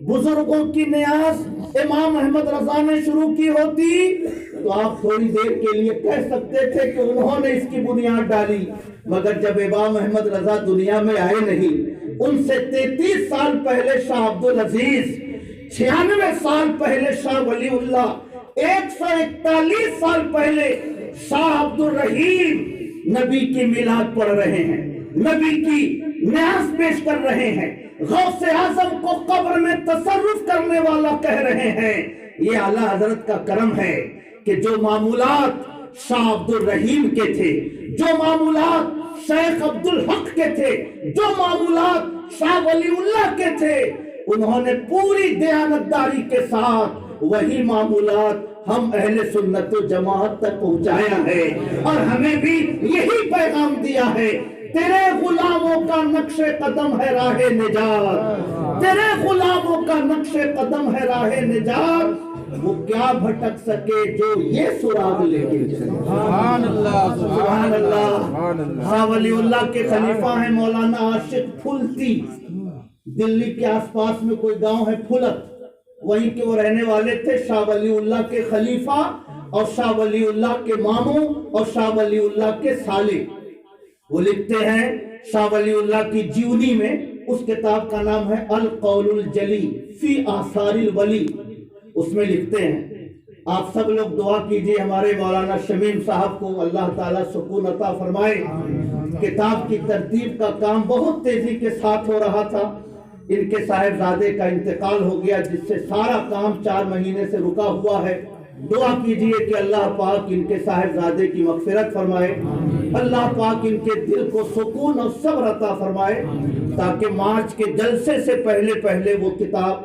بزرگوں کی نیاز امام احمد رضا نے شروع کی ہوتی، تو آپ تھوڑی دیر کے لیے کہہ سکتے تھے کہ انہوں نے اس کی بنیاد ڈالی، مگر جب امام احمد رضا دنیا میں آئے نہیں، ان سے 33 سال پہلے شاہ عبدالعزیز، 96 سال پہلے شاہ ولی اللہ، 141 سال پہلے شاہ عبدالرحیم نبی کی میلاد پڑھ رہے ہیں، نبی کی نیاز پیش کر رہے ہیں، غوث اعظم کو قبر میں تصرف کرنے والا کہہ رہے ہیں۔ یہ اعلیٰ حضرت کا کرم ہے کہ جو معمولات شاہ عبدالرحیم کے تھے، جو معمولات شیخ عبدالحق کے تھے، جو معمولات شاہ ولی اللہ کے تھے، انہوں نے پوری دیانتداری کے ساتھ وہی معمولات ہم اہل سنت و جماعت تک پہنچایا ہے، اور ہمیں بھی یہی پیغام دیا ہے، تیرے غلاموں کا نقش قدم ہے راہ نجات، تیرے غلاموں کا نقش قدم ہے راہ نجات، وہ کیا بھٹک سکے جو یہ سراغ لے کے چلے۔ سبحان اللہ، سبحان اللہ۔ شاہ ولی اللہ کے خلیفہ ہیں مولانا عاشق پھلتی، دلی کے آس پاس میں کوئی گاؤں ہے پھلت، وہیں کے وہ رہنے والے تھے، شاہ ولی اللہ کے خلیفہ اور شاہ ولی اللہ کے ماموں اور شاہ ولی اللہ کے سالے۔ وہ لکھتے ہیں شاہ ولی اللہ کی جیونی میں، اس کتاب کا نام ہے القول الجلی فی آثار الولی، اس میں لکھتے ہیں، آپ سب لوگ دعا کیجئے ہمارے مولانا شمیم صاحب کو اللہ تعالیٰ سکون عطا فرمائے۔ کتاب کی ترتیب کا کام بہت تیزی کے ساتھ ہو رہا تھا، ان کے صاحبزادے کا انتقال ہو گیا، جس سے سارا کام 4 مہینے سے رکا ہوا ہے۔ دعا کیجئے کہ اللہ پاک ان کے صاحبزادے کی مغفرت فرمائے، اللہ پاک ان کے دل کو سکون اور صبر عطا فرمائے، تاکہ مارچ کے جلسے سے پہلے وہ کتاب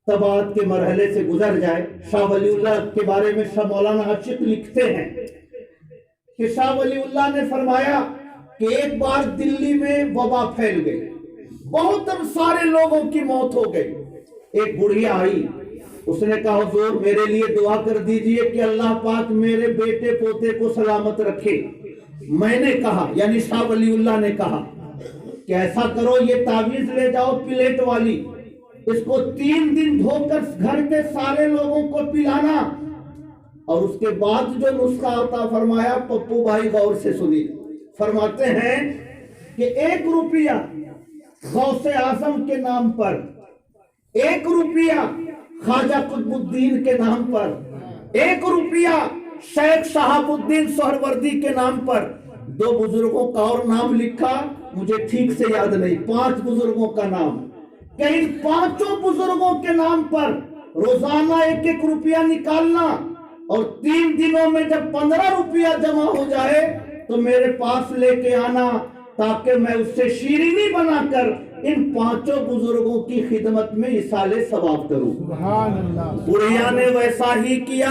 طباعت کے مرحلے سے گزر جائے۔ شاہ ولی اللہ کے بارے میں شاہ مولانا عاشق لکھتے ہیں کہ شاہ ولی اللہ نے فرمایا کہ ایک بار دلی میں وبا پھیل گئی، بہت سارے لوگوں کی موت ہو گئی۔ ایک بڑھیا آئی، اس نے کہا حضور میرے لیے دعا کر دیجئے کہ اللہ پاک میرے بیٹے پوتے کو سلامت رکھے۔ میں نے کہا، یعنی شاہ ولی اللہ نے کہا کہ ایسا کرو، یہ تعویذ لے جاؤ پلیٹ والی، اس کو 3 دن دھو کر گھر کے سارے لوگوں کو پلانا، اور اس کے بعد جو نسخہ عطا فرمایا پپو بھائی غور سے سنی، فرماتے ہیں کہ 1 روپیہ غوث اعظم کے نام پر، 1 روپیہ خواجہ قطب الدین کے نام پر، 1 روپیہ شیخ شہاب الدین سہروردی کے نام پر، 2 بزرگوں کا اور نام لکھا، مجھے ٹھیک سے یاد نہیں، 5 بزرگوں کا نام، کہ ان 5 بزرگوں کے نام پر روزانہ 1-1 روپیہ نکالنا، اور 3 دنوں میں جب 15 روپیہ جمع ہو جائے تو میرے پاس لے کے آنا، تاکہ میں اس سے شیرینی بنا کر ان 5 بزرگوں کی خدمت میں ایصال ثواب کروں۔ سبحان اللہ۔ بڑھیا نے ویسا ہی کیا،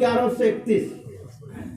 1131,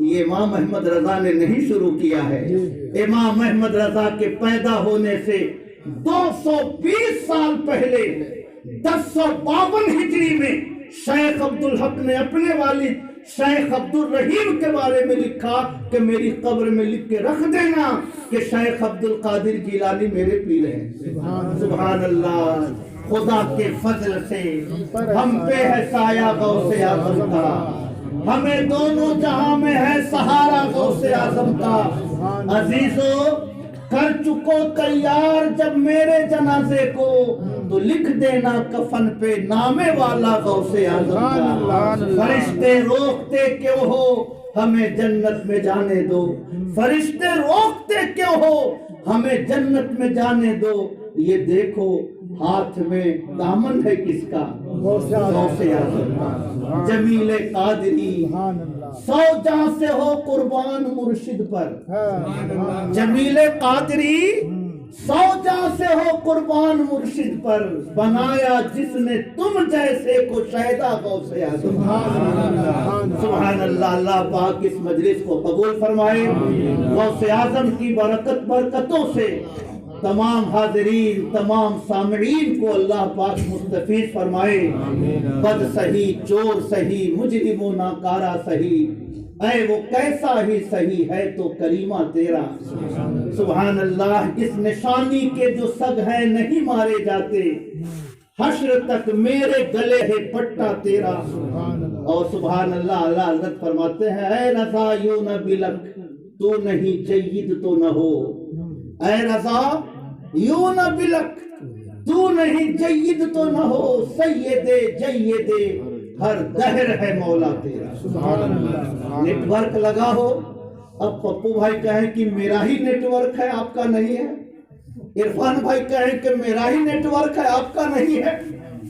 یہ امام احمد رضا نے نہیں شروع کیا ہے. امام احمد رضا کے پیدا ہونے سے 220 سال پہلے 1052 ہجری میں شیخ عبدالحق نے اپنے والد شیخ عبدالرحیم کے بارے میں لکھا کہ میری قبر میں لکھ کے رکھ دینا کہ شیخ عبدالقادر جیلانی میرے پیر ہیں. سبحان اللہ. خدا کے فضل سے ہم پہ ہے سایہ غوث اعظم کا, ہمیں دونوں جہاں میں ہے سہارا غوث اعظم کا. عزیزو کر چکو تیار جب میرے جنازے کو تو لکھ دینا کفن پہ نام والا غوث اعظم کا. فرشتے روکتے کیوں ہو ہمیں جنت میں جانے دو, فرشتے روکتے کیوں ہو ہمیں جنت میں جانے دو. یہ دیکھو ہاتھ میں دامن ہے کس کا, غوث اعظم کا. جمیل قادری 100 جہاں سے ہو قربان مرشد پر. جمیل قادری 100 جہاں سے ہو قربان مرشد پر, بنایا جس نے تم جیسے کو شہدا غوث اعظم. سبحان اللہ. اللہ پاک اس مجلس کو قبول فرمائے. غوث اعظم کی برکتوں سے تمام حاضرین تمام سامعین کو اللہ پاک مستفید فرمائے. بد سہی چور سہی مجرم و ناکارہ سہی, اے وہ کیسا ہی سہی ہے تو کریمہ تیرا. سبحان اللہ. اس نشانی کے جو سگ ہیں نہیں مارے جاتے, حشر تک میرے گلے ہے پٹا تیرا. اور سبحان اللہ. اللہ حضرت فرماتے ہیں اے رضا یوں نہ بلک تو نہیں جید تو نہ ہو. اے رضا یوں نہ بلک تو نہیں جید تو نہ ہو, سید جید ہر دہر ہے مولا تیرا. نیٹ ورک لگا ہو. اب پپو بھائی کہیں کہ میرا ہی نیٹ ورک ہے آپ کا نہیں ہے, عرفان بھائی کہیں کہ میرا ہی نیٹ ورک ہے آپ کا نہیں ہے,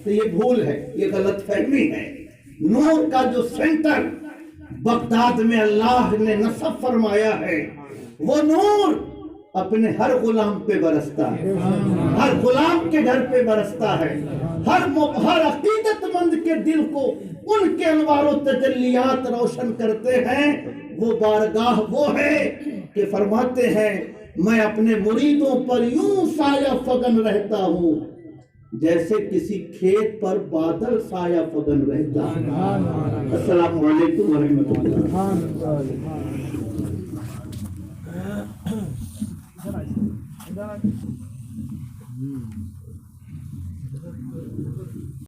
تو یہ بھول ہے, یہ غلط فہمی ہے. نور کا جو سینٹر بغداد میں اللہ نے نصب فرمایا ہے, وہ نور اپنے ہر غلام پہ برستا ہے, ہر غلام کے گھر پہ برستا ہے. ہر عقیدت مند کے دل کو ان کے انوار و تجلیات روشن کرتے ہیں. وہ بارگاہ وہ ہے کہ فرماتے ہیں میں اپنے مریدوں پر یوں سایہ فگن رہتا ہوں جیسے کسی کھیت پر بادل سایہ فگن رہتا ہے. السلام علیکم ورحمۃ اللہ.